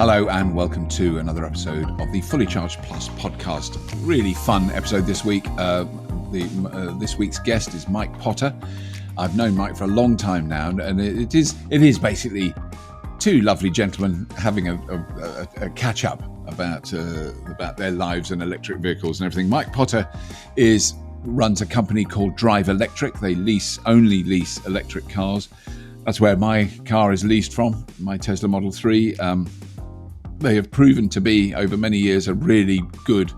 Hello and welcome to another episode of the Fully Charged Plus podcast. Really fun episode this week. This week's guest is Mike Potter. I've known Mike for a long time now, and it is basically two lovely gentlemen having a catch up about their lives and electric vehicles and everything. Mike Potter runs a company called DriveElectric. They only lease electric cars. That's where my car is leased from, my Tesla Model 3. They have proven to be, over many years, a really good,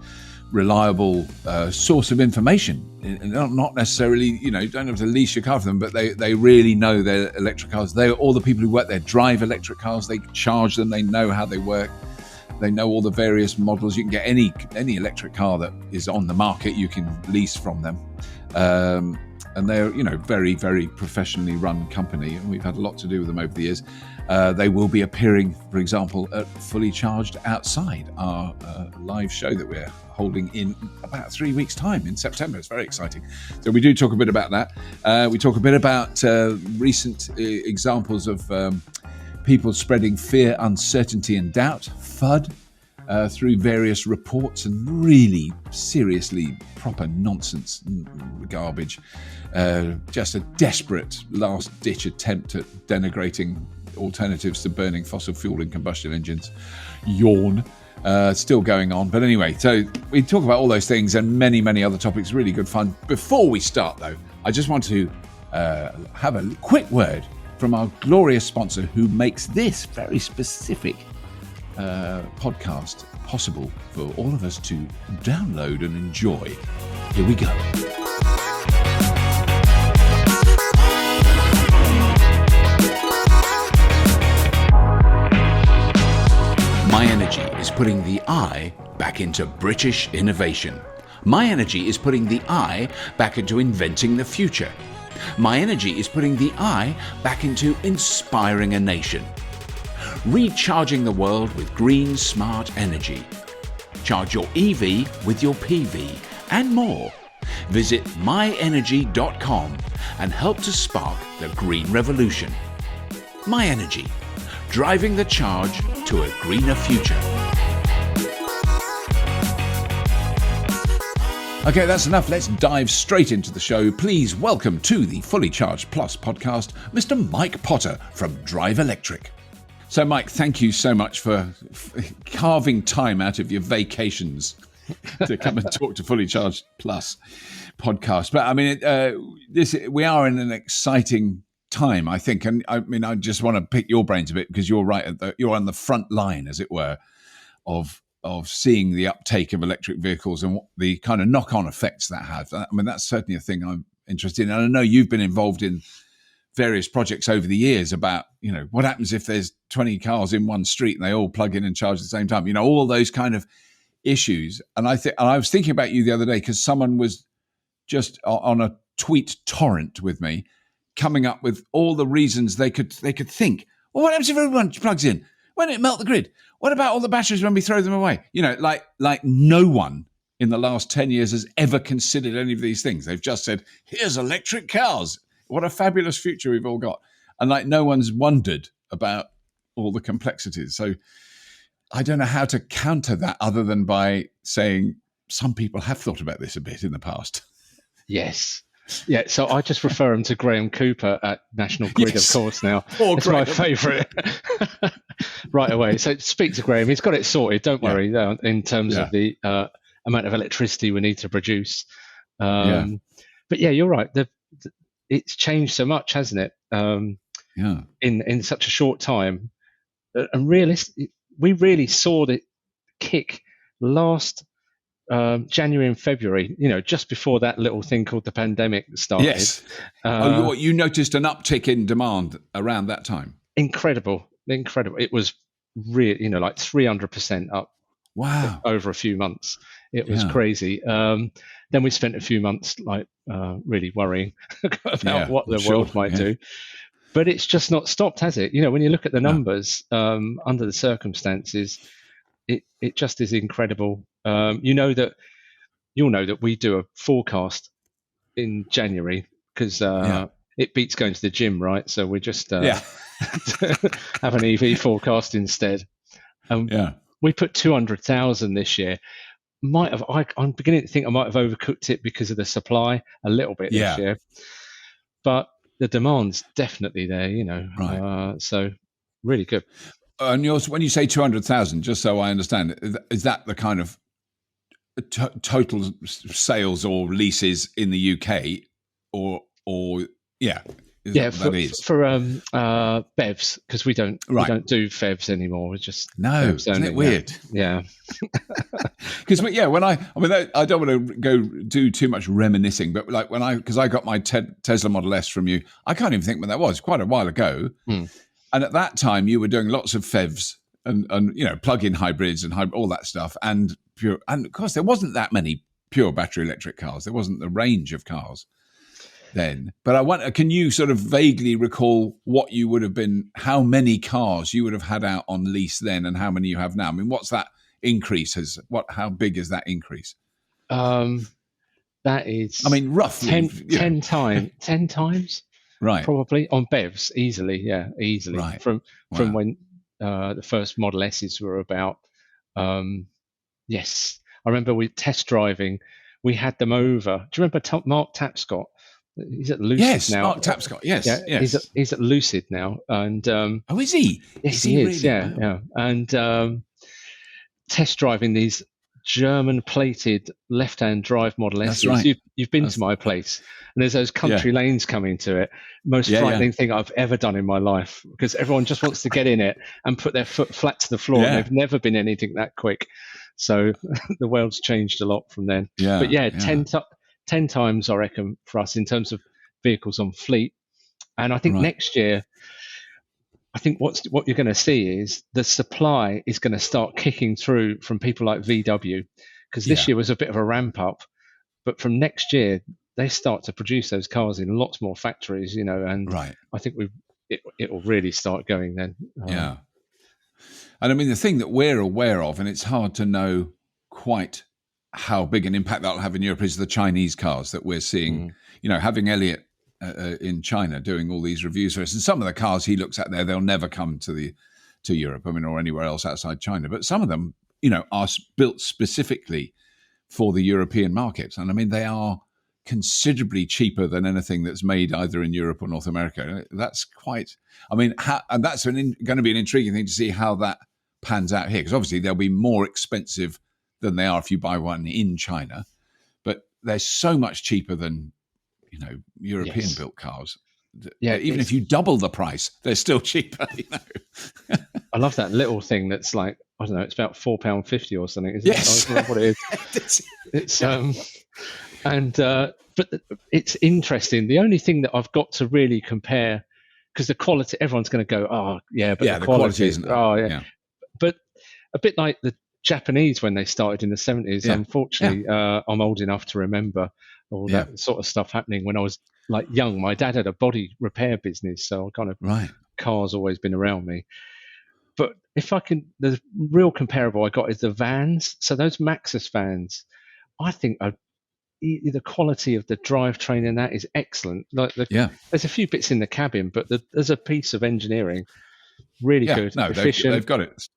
reliable source of information. Not necessarily, you don't have to lease your car for them, but they really know their electric cars. All the people who work there drive electric cars. They charge them. They know how they work. They know all the various models. You can get any electric car that is on the market, you can lease from them. And they're, very, very professionally run company. And we've had a lot to do with them over the years. They will be appearing, for example, at Fully Charged Outside, our live show that we're holding in about 3 weeks' time in September. It's very exciting. So we do talk a bit about that. We talk a bit about recent examples of people spreading fear, uncertainty and doubt, FUD, through various reports and really seriously proper nonsense garbage. Just a desperate last-ditch attempt at denigrating alternatives to burning fossil fuel in combustion engines. Yawn. Still going on. But anyway, so we talk about all those things and many, many other topics. Really good fun. Before we start, though, I just want to have a quick word from our glorious sponsor who makes this very specific podcast possible for all of us to download and enjoy. Here we go. My Energy is putting the I back into British innovation. My Energy is putting the I back into inventing the future. My Energy is putting the I back into inspiring a nation. Recharging the world with green, smart energy. Charge your EV with your PV and more. Visit myenergy.com and help to spark the green revolution. My Energy, driving the charge to a greener future. Okay, that's enough. Let's dive straight into the show. Please welcome to the Fully Charged Plus podcast, Mr. Mike Potter from DriveElectric. So, Mike, thank you so much for carving time out of your vacations to come and talk to Fully Charged Plus podcast. But I mean, we are in an exciting time, I think, and I mean, I just want to pick your brains a bit because you're right. You're on the front line, as it were, of seeing the uptake of electric vehicles and what the kind of knock-on effects that have. I mean, that's certainly a thing I'm interested in. And I know you've been involved in various projects over the years about, what happens if there's 20 cars in one street and they all plug in and charge at the same time, all those kind of issues. And I was thinking about you the other day because someone was just on a tweet torrent with me, coming up with all the reasons they could think. Well, what happens if everyone plugs in? Won't it melt the grid? What about all the batteries when we throw them away? Like no one in the last 10 years has ever considered any of these things. They've just said, here's electric cars. What a fabulous future we've all got. And no one's wondered about all the complexities. So I don't know how to counter that other than by saying some people have thought about this a bit in the past. Yes. Yeah, so I just refer him to Graham Cooper at National Grid, yes. Of course, now. It's my favourite right away. So speak to Graham. He's got it sorted, don't worry, in terms of the amount of electricity we need to produce. But yeah, you're right. It's changed so much, hasn't it? In such a short time. And we really saw the kick last January and February, just before that little thing called the pandemic started. Yes. You noticed an uptick in demand around that time? Incredible. It was really, like 300% up. Wow. Over a few months. It was crazy. Then we spent a few months really worrying about what the world might do. But it's just not stopped, has it? When you look at the numbers under the circumstances, it just is incredible. You'll know that we do a forecast in January because it beats going to the gym, right? So we just have an EV forecast instead. Yeah. We put 200,000 this year. I'm beginning to think I might have overcooked it because of the supply a little bit this year, but the demand's definitely there, Right. So really good. And when you say 200,000, just so I understand, is that the kind of total sales or leases in the UK, or yeah? For BEVs, because we don't do FEVs anymore. We just BEVs isn't it weird? Yeah. Because I don't want to go do too much reminiscing, but like because I got my Tesla Model S from you, I can't even think when that was, quite a while ago. And at that time, you were doing lots of FEVs and plug-in hybrids and all that stuff, and pure. And of course, there wasn't that many pure battery electric cars. There wasn't the range of cars then. But can you sort of vaguely recall what you would have been, how many cars you would have had out on lease then, and how many you have now? I mean, what's that increase? How big is that increase? That is, roughly 10 times. Right. Probably on BEVs, easily. Right. From when the first Model S's were about. Yes, I remember we test driving. We had them over. Do you remember Mark Tapscott? He's at Lucid now. Mark Tapscott. Yes. He's at Lucid now, and is he? Yes, he is. Really? Yeah. And test driving these German-plated left-hand drive Model S's. That's right. You've been to my place, and there's those country lanes coming to it. Most frightening thing I've ever done in my life, because everyone just wants to get in it and put their foot flat to the floor. Yeah. And they've never been anything that quick. So the world's changed a lot from then. Yeah. But 10 times, I reckon, for us in terms of vehicles on fleet. And I think next year, I think what you're going to see is the supply is going to start kicking through from people like VW, because this year was a bit of a ramp up. But from next year, they start to produce those cars in lots more factories, and I think it will really start going then. Yeah. And I mean, the thing that we're aware of, and it's hard to know quite how big an impact that'll have in Europe, is the Chinese cars that we're seeing. Having Elliot in China doing all these reviews for us, and some of the cars he looks at there, they'll never come to Europe, or anywhere else outside China. But some of them, are built specifically for the European market, and I mean, they are considerably cheaper than anything that's made either in Europe or North America. That's quite. I mean, and that's going to be an intriguing thing to see how that pans out here, because obviously they'll be more expensive than they are if you buy one in China, but they're so much cheaper than European built cars. Yeah, even if you double the price, they're still cheaper. I love that little thing that's like, I don't know, it's about £4.50 or something, isn't it? I don't know what it is. It's but it's interesting. The only thing that I've got to really compare, because the quality, everyone's going to go, but the quality isn't. But a bit like the Japanese when they started in the 70s. Unfortunately, I'm old enough to remember all that sort of stuff happening when I was like young. My dad had a body repair business, so cars always been around me. But the real comparable I got is the vans. So those Maxus vans, I think the quality of the drivetrain in that is excellent. There's a few bits in the cabin, but there's a piece of engineering really good. No, efficient. They've got it.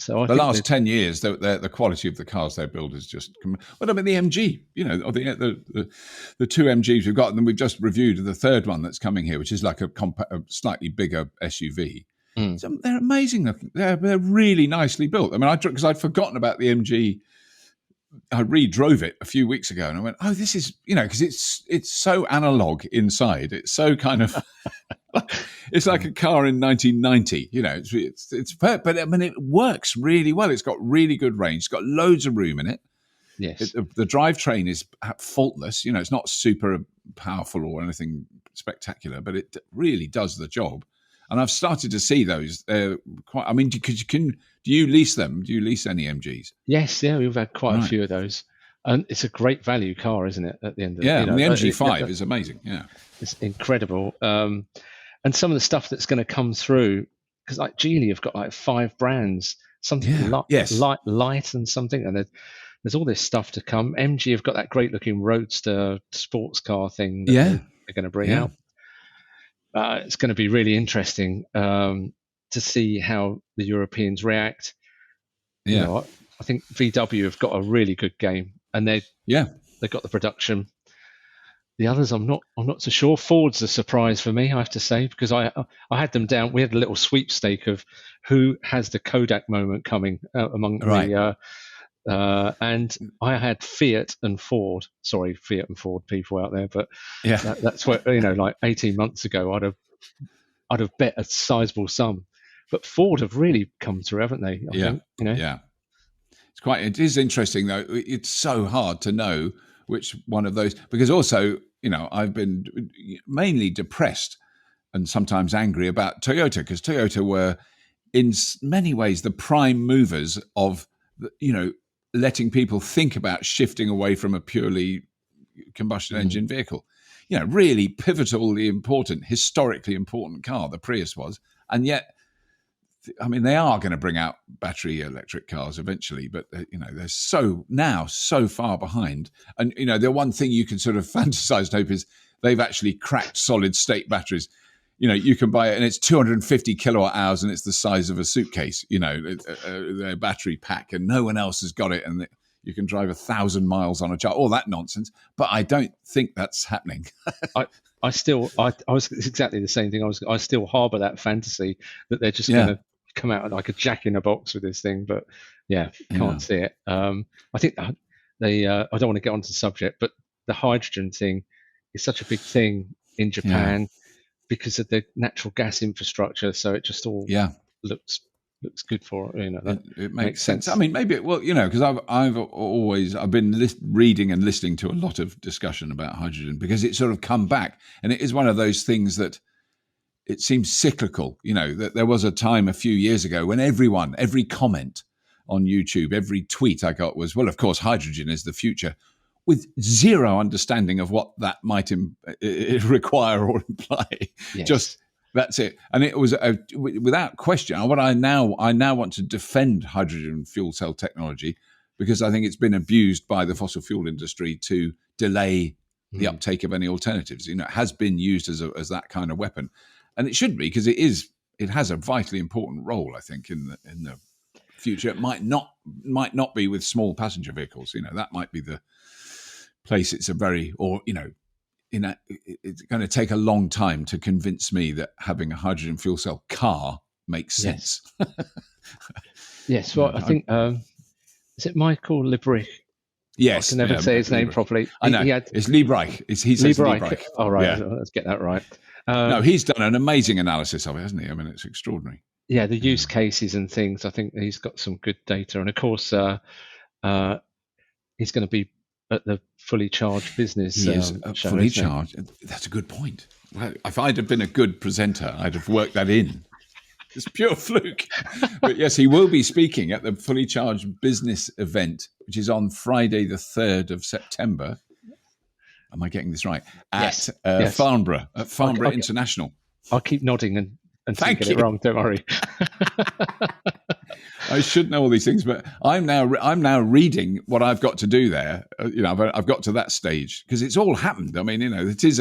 So the last 10 years, the quality of the cars they build is just. Well, I mean, the MG, or the two MGs we've got, and then we've just reviewed the third one that's coming here, which is like a slightly bigger SUV. So they're amazing looking. They're really nicely built. I mean, because I'd forgotten about the MG. I re-drove it a few weeks ago, and I went, "Oh, this is because it's so analog inside. It's so kind of it's like a car in 1990. It's but I mean, it works really well. It's got really good range. It's got loads of room in it. Yes, the drivetrain is faultless. It's not super powerful or anything spectacular, but it really does the job. And I've started to see those. Quite. I mean, do you lease them? Do you lease any MGs? Yes, we've had quite a few of those, and it's a great value car, isn't it? At the end of the MG5 is amazing. Yeah, it's incredible. And some of the stuff that's going to come through, because like Geely have got like 5 brands, something light and something, and there's all this stuff to come. MG have got that great looking roadster sports car thing that they're going to bring out. It's going to be really interesting. to see how the Europeans react. Yeah. I think VW have got a really good game, and they've got the production. The others, I'm not so sure. Ford's a surprise for me, I have to say, because I had them down. We had a little sweepstake of who has the Kodak moment coming among the. And I had Fiat and Ford. Sorry, Fiat and Ford people out there, but that's what like 18 months ago, I'd have bet a sizable sum. But Ford have really come through, haven't they? I think, Yeah. It is interesting though. It's so hard to know which one of those, because also, I've been mainly depressed and sometimes angry about Toyota, because Toyota were in many ways the prime movers of, letting people think about shifting away from a purely combustion engine vehicle. Really pivotally important, historically important car, the Prius was. And yet, I mean, they are going to bring out battery electric cars eventually, but they're so far behind. And the one thing you can sort of fantasize and hope is they've actually cracked solid state batteries. You can buy it and it's 250 kilowatt hours and it's the size of a suitcase. Their battery pack, and no one else has got it, and you can drive 1,000 miles on a charge. All that nonsense, but I don't think that's happening. I was exactly the same thing. I still harbour that fantasy that they're just going to come out like a jack in a box with this thing, but can't see it. I think they I don't want to get onto the subject, but the hydrogen thing is such a big thing in Japan because of the natural gas infrastructure, so it just all looks good for it makes sense. I mean, maybe it will, because I've been reading and listening to a lot of discussion about hydrogen, because it's sort of come back, and it is one of those things that it seems cyclical. That there was a time a few years ago when every comment on YouTube, every tweet I got was, well, of course, hydrogen is the future, with zero understanding of what that might require or imply. Yes. Just that's it. And it was without question. What I now want to defend hydrogen fuel cell technology, because I think it's been abused by the fossil fuel industry to delay the uptake of any alternatives. It has been used as that kind of weapon, and it should be, because it has a vitally important role, I think, in the future. It might not be with small passenger vehicles. That might be the place. It's it's going to take a long time to convince me that having a hydrogen fuel cell car makes sense. Yes. Well, I think is it Michael Liebreich? Yes, I can never say his name properly. I know. It's Liebreich. He says Liebreich. All right, let's get that right. No, he's done an amazing analysis of it, hasn't he? I mean, it's extraordinary. Yeah, the use cases and things. I think he's got some good data, and of course, he's going to be at the Fully Charged Business show. Fully Charged. That's a good point. Well, if I'd have been a good presenter, I'd have worked that in. It's pure fluke. But yes, he will be speaking at the Fully Charged Business event, which is on Friday, the 3rd of September. Am I getting this right? At Farnborough, International. I'll keep nodding and Thank get you. it wrong. Don't worry. I should know all these things, but I'm now reading what I've got to do there. I've got to that stage because it's all happened. I mean, it is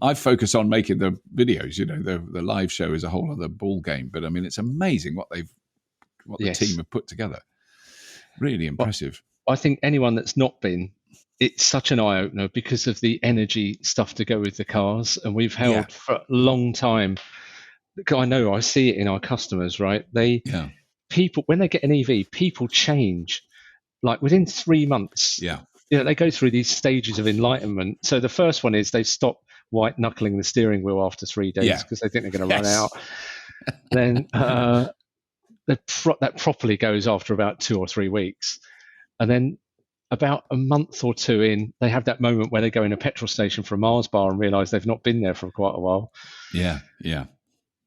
I focus on making the videos. The live show is a whole other ball game. But I mean, it's amazing what the team have put together. Really impressive. I think anyone that's not been, it's such an eye opener because of the energy stuff to go with the cars, and we've held for a long time. I know I see it in our customers, right? People, when they get an EV, people change like within 3 months. They go through these stages of enlightenment. So the first one is they stop white knuckling the steering wheel after 3 days because they think they're going to run out. Then that properly goes after about 2 or 3 weeks, and then about a month or two in, they have that moment where they go in a petrol station for a Mars bar and realise they've not been there for quite a while. Yeah.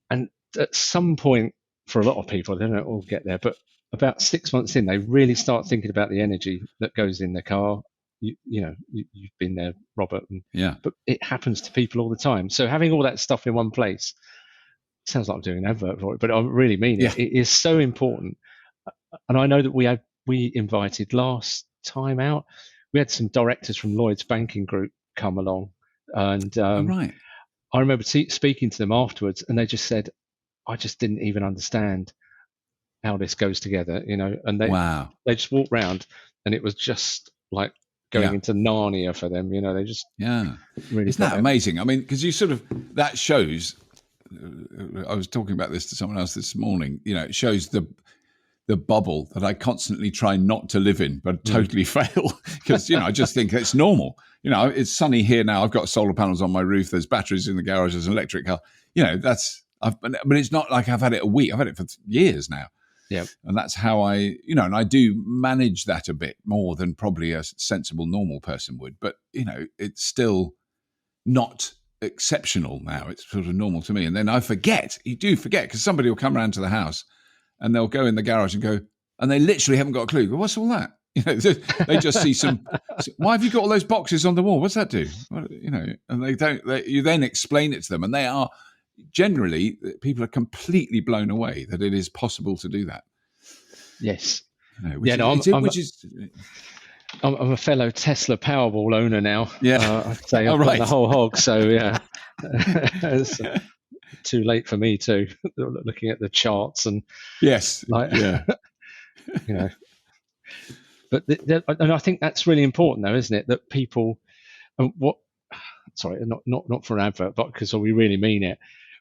And at some point, for a lot of people, they don't all get there, but about 6 months in, they really start thinking about the energy that goes in the car. You've been there, Robert. But it happens to people all the time. So having all that stuff in one place, sounds like I'm doing an advert for it, but I really mean it. It is so important. And I know that we invited last time out, we had some directors from Lloyd's Banking Group come along. And I remember speaking to them afterwards, and they just said, I just didn't even understand how this goes together, and Wow. they just walked round and it was just like going into Narnia for them, they just really Isn't that amazing? I mean, because that shows, I was talking about this to someone else this morning, it shows the bubble that I constantly try not to live in, but totally fail because, I just think it's normal. It's sunny here now. I've got solar panels on my roof. There's batteries in the garage. There's an electric car. But it's not like I've had it a week. I've had it for years now. Yeah. And that's how I, and I do manage that a bit more than probably a sensible, normal person would. But, it's still not exceptional now. It's sort of normal to me. And then I forget. You do forget because somebody will come around to the house and they'll go in the garage and go, and they literally haven't got a clue. Go, what's all that? They just see some. Why have you got all those boxes on the wall? What's that do? And they don't. You then explain it to them, and they are generally people are completely blown away that it is possible to do that. Yes. I'm a fellow Tesla Powerball owner now. Yeah, I'd say I've got the whole hog. So yeah, it's too late for me too. Looking at the charts and But and I think that's really important, though, isn't it? That people, not for an advert, but because we really mean it.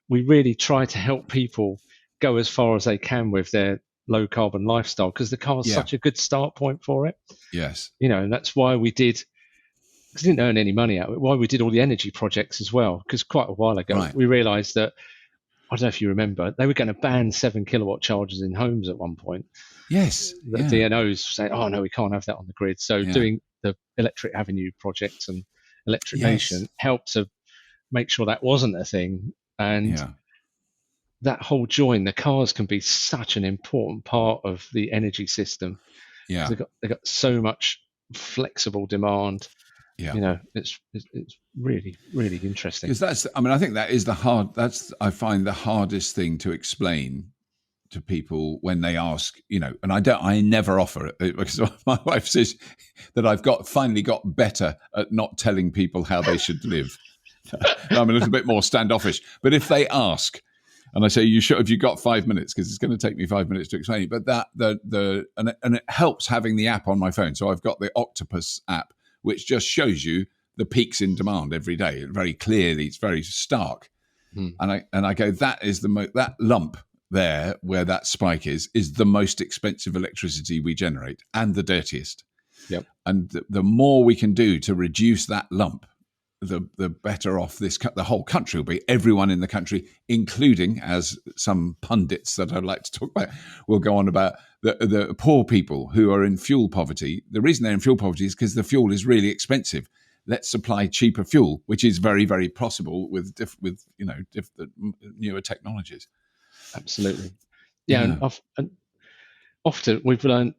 We really try to help people go as far as they can with their low carbon lifestyle because the car is such a good start point for it. Yes, and that's why we did. Because we didn't earn any money out of it. Why we did all the energy projects as well? Because quite a while ago we realised that. I don't know if you remember, they were going to ban 7 kilowatt chargers in homes at one point. Yes. The DNOs saying, oh, no, we can't have that on the grid. So doing the Electric Avenue projects and Electric Nation helped to make sure that wasn't a thing. And that whole join, the cars can be such an important part of the energy system. Yeah. They've got so much flexible demand. Yeah. It's really, really interesting. Because I think that is I find the hardest thing to explain to people when they ask, and I never offer it because my wife says that I've finally got better at not telling people how they should live. I'm a little bit more standoffish, but if they ask and I say, have you got 5 minutes? Because it's going to take me 5 minutes to explain it. But and it helps having the app on my phone. So I've got the Octopus app, which just shows you the peaks in demand every day. Very clearly, it's very stark. And I go, that is that lump there where that spike is the most expensive electricity we generate and the dirtiest. Yep. And the more we can do to reduce that lump, the better off the whole country will be. Everyone in the country, including, as some pundits that I'd like to talk about will go on about, the poor people who are in fuel poverty. The reason they're in fuel poverty is because the fuel is really expensive. Let's supply cheaper fuel, which is very, very possible with newer technologies. Absolutely. Yeah. And often we've learned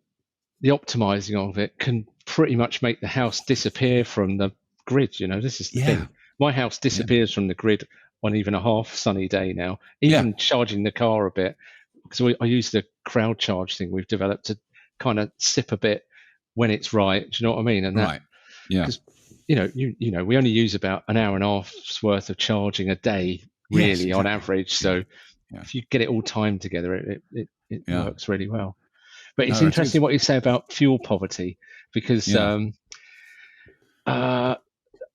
the optimizing of it can pretty much make the house disappear from the grid. This is the thing. My house disappears from the grid on even a half sunny day now, even charging the car a bit. Because I use the crowd charge thing we've developed to kind of sip a bit when it's right. Do you know what I mean? And that, because we only use about an hour and a half's worth of charging a day, really, on average. So if you get it all timed together, it works really well. But it's interesting what you say about fuel poverty, because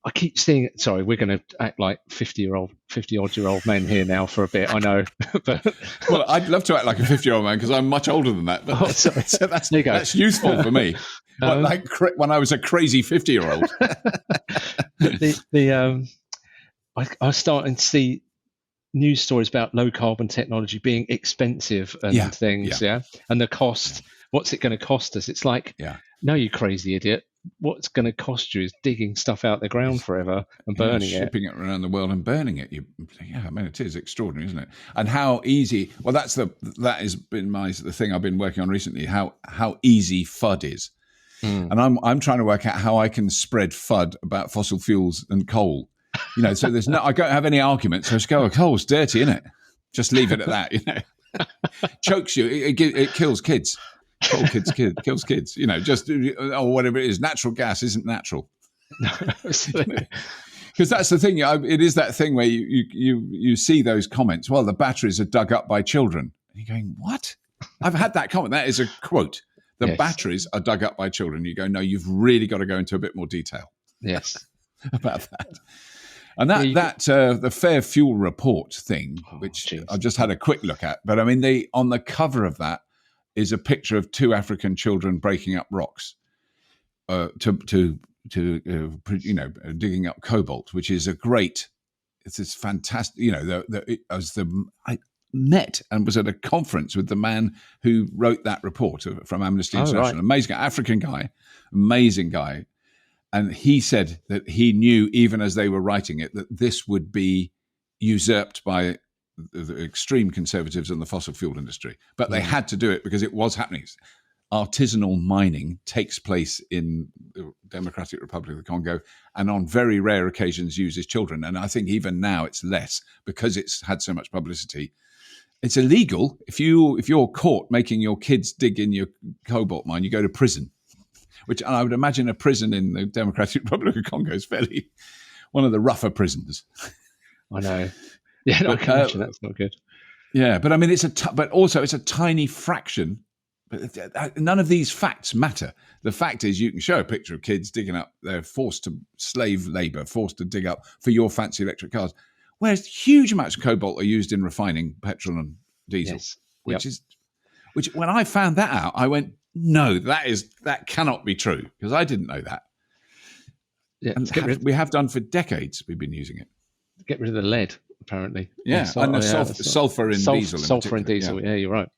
I keep seeing it. Sorry, we're going to act like 50-odd-year-old men here now for a bit. I know, but well, I'd love to act like a 50-year-old man because I'm much older than that. But so that's useful for me. Like when I was a crazy 50-year-old. I was starting to see news stories about low carbon technology being expensive and things. And the cost. What's it going to cost us? It's like, no, you crazy idiot. What's going to cost you is digging stuff out the ground forever and burning shipping it around the world and burning it. It is extraordinary, isn't it? And how easy. Well, that has been the thing I've been working on recently. How easy FUD is, and I'm trying to work out how I can spread FUD about fossil fuels and coal. So there's I don't have any arguments. So I just go, coal's dirty, isn't it? Just leave it at that. Chokes you. It kills kids. Coal kills kids, just or whatever it is. Natural gas isn't natural. Absolutely. Because that's the thing. It is that thing where you see those comments. Well, the batteries are dug up by children. And you're going, what? I've had that comment. That is a quote. The batteries are dug up by children. You go, no, you've really got to go into a bit more detail. Yes. About that. And the Fair Fuel Report thing, which I've just had a quick look at. But I mean, on the cover of that is a picture of 2 African children breaking up rocks to digging up cobalt, which is it's this fantastic, I met and was at a conference with the man who wrote that report from Amnesty International. Right. Amazing guy, African guy, amazing guy. And he said that he knew, even as they were writing it, that this would be usurped by the extreme conservatives in the fossil fuel industry. But they had to do it because it was happening. Artisanal mining takes place in the Democratic Republic of the Congo, and on very rare occasions uses children. And I think even now it's less because it's had so much publicity. It's illegal. If you're caught making your kids dig in your cobalt mine, you go to prison. Which I would imagine a prison in the Democratic Republic of Congo is fairly one of the rougher prisons. I know. Yeah, I can imagine that's not good. Yeah, but I mean, but also it's a tiny fraction. But none of these facts matter. The fact is, you can show a picture of kids digging up. They're forced to slave labor, forced to dig up for your fancy electric cars. Whereas huge amounts of cobalt are used in refining petrol and diesel, which when I found that out, I went, no, that cannot be true, because I didn't know that. Yeah, we have done for decades. We've been using it. Get rid of the lead, apparently. Yeah, and the sulfur in diesel. Sulfur in diesel. Yeah, you're right.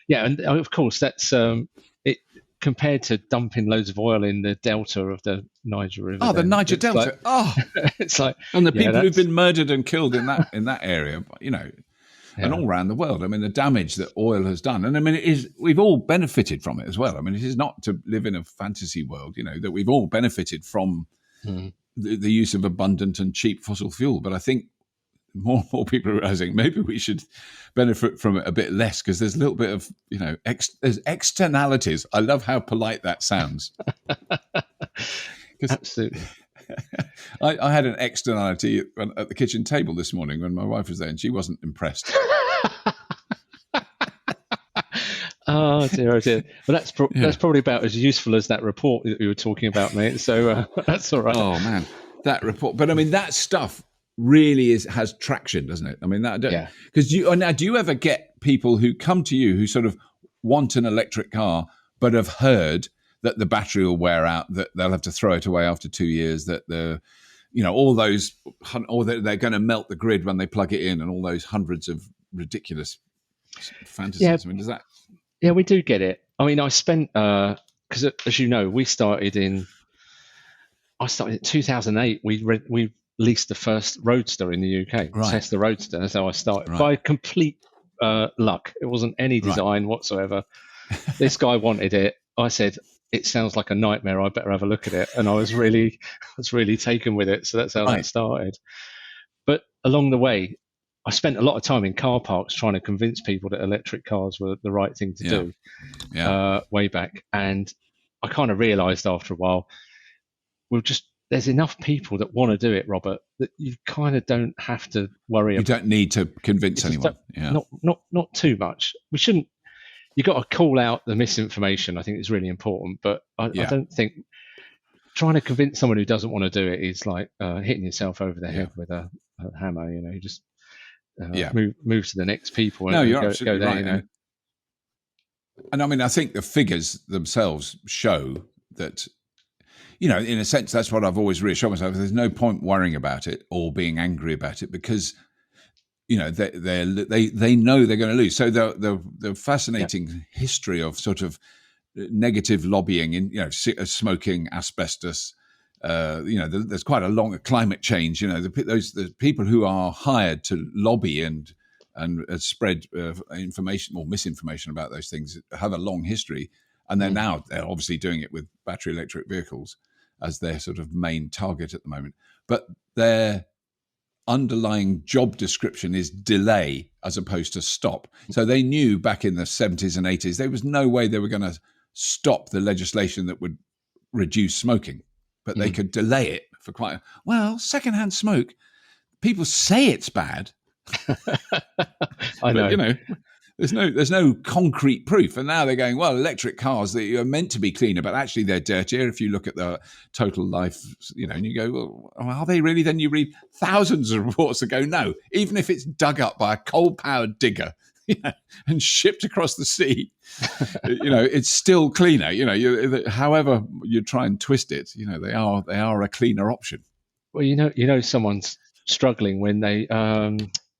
Yeah, and of course that's it compared to dumping loads of oil in the delta of the Niger River. Oh, the Niger Delta. It's like, and the people who've been murdered and killed in that area, and all around the world. I mean, the damage that oil has done. And I mean, we've all benefited from it as well. I mean, it is not to live in a fantasy world, that we've all benefited from the use of abundant and cheap fossil fuel. But I think more and more people are realizing maybe we should benefit from it a bit less, because there's a little bit of, there's externalities. I love how polite that sounds. Absolutely. I had an externality at the kitchen table this morning when my wife was there, and she wasn't impressed. Oh dear. Well, that's probably about as useful as that report that we were talking about, mate. So that's all right. Oh man, that report. But I mean, that stuff really has traction, doesn't it? I mean, because do you ever get people who come to you who sort of want an electric car but have heard that the battery will wear out, that they'll have to throw it away after 2 years, that all those, or that they're going to melt the grid when they plug it in, and all those hundreds of ridiculous fantasies. Yeah. I mean, does that? Yeah, we do get it. I mean, I spent because as you know, I started in 2008. We leased the first Roadster in the UK. Right. Test the Roadster. That's how I started. By complete luck. It wasn't any design whatsoever. This guy wanted it. I said, it sounds like a nightmare. I better have a look at it. And I was really taken with it. So that's how that started. But along the way, I spent a lot of time in car parks trying to convince people that electric cars were the right thing to do way back. And I kind of realized after a while, there's enough people that want to do it, Robert, that you kind of don't have to worry. You don't need to convince anyone. Not too much. We shouldn't. You got to call out the misinformation. I think it's really important, but I don't think trying to convince someone who doesn't want to do it is like hitting yourself over the head with a hammer. You just move to the next people. And you're absolutely right. And I mean, I think the figures themselves show that, in a sense, that's what I've always reassured myself. There's no point worrying about it or being angry about it, because they know they're going to lose. So the fascinating history of sort of negative lobbying in smoking, asbestos. There's quite a long climate change. The people who are hired to lobby and spread information or misinformation about those things have a long history, and they're obviously doing it with battery electric vehicles as their sort of main target at the moment. But their underlying job description is delay as opposed to stop. So they knew back in the 70s and 80s there was no way they were going to stop the legislation that would reduce smoking, but they could delay it for quite. Well, secondhand smoke. People say it's bad. I know. But, there's no concrete proof. And now they're going, well, electric cars that are meant to be cleaner, but actually they're dirtier. If you look at the total life, and you go, well, are they really? Then you read thousands of reports that go, no, even if it's dug up by a coal-powered digger, and shipped across the sea, it's still cleaner. However you try and twist it, they are a cleaner option. Well, someone's struggling when they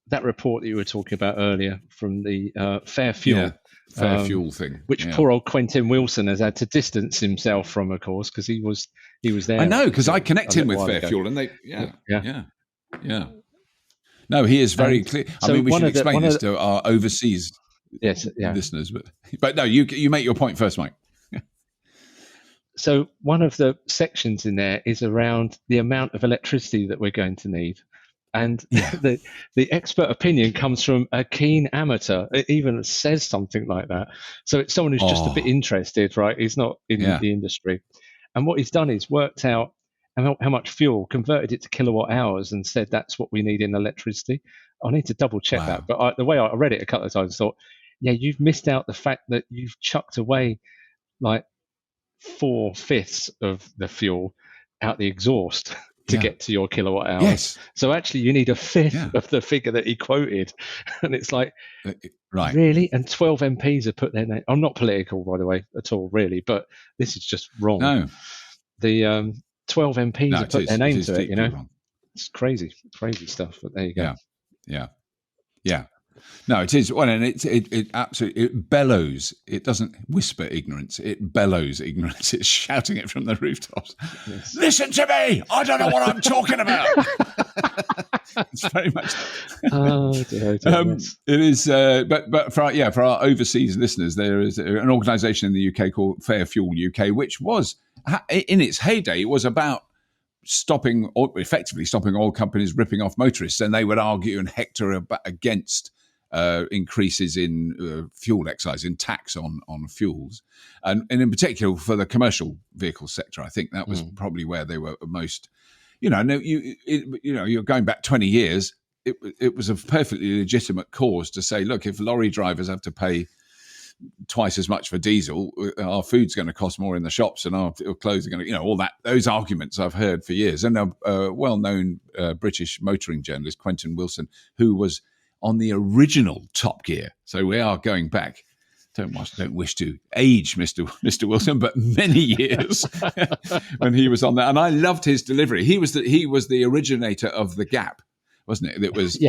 that report that you were talking about earlier from the Fair Fuel, fuel thing, which poor old Quentin Wilson has had to distance himself from, of course, because he was there. I know, because I connect him with Fair Fuel, and they, No, he is very clear. I mean, we should explain this to our overseas listeners, but no, you make your point first, Mike. So one of the sections in there is around the amount of electricity that we're going to need. And the expert opinion comes from a keen amateur. It even says something like that. So it's someone who's just a bit interested, right? He's not in the industry. And what he's done is worked out how much fuel, converted it to kilowatt hours, and said that's what we need in electricity. I need to double check that. But the way I read it a couple of times, I thought, you've missed out the fact that you've chucked away like 4/5 of the fuel out the exhaust to get to your kilowatt hours. Yes. So actually you need a fifth of the figure that he quoted. And it's like, right. Really? And 12 MPs have put their name. I'm not political, by the way, at all, really, but this is just wrong. No. The 12 MPs have put their name to it, wrong. It's crazy stuff, but there you go. Yeah. No, it is. Well, and it absolutely bellows. It doesn't whisper ignorance. It bellows ignorance. It's shouting it from the rooftops. Yes. Listen to me! I don't know what I'm talking about. It's very much. It is. But for our overseas listeners, there is an organisation in the UK called Fair Fuel UK, which was in its heyday. It was about effectively stopping oil companies ripping off motorists, and they would argue and hector against increases in fuel excise, in tax on fuels, and in particular for the commercial vehicle sector. I think that was probably where they were most. You're going back 20 years. It was a perfectly legitimate cause to say, look, if lorry drivers have to pay twice as much for diesel, our food's going to cost more in the shops, and our clothes are going to, all that. Those arguments I've heard for years. And a well-known British motoring journalist, Quentin Wilson, who was on the original Top Gear. So we are going back. Don't wish to age Mr. Wilson, but many years when he was on that. And I loved his delivery. He was the originator of the gap, wasn't it? It was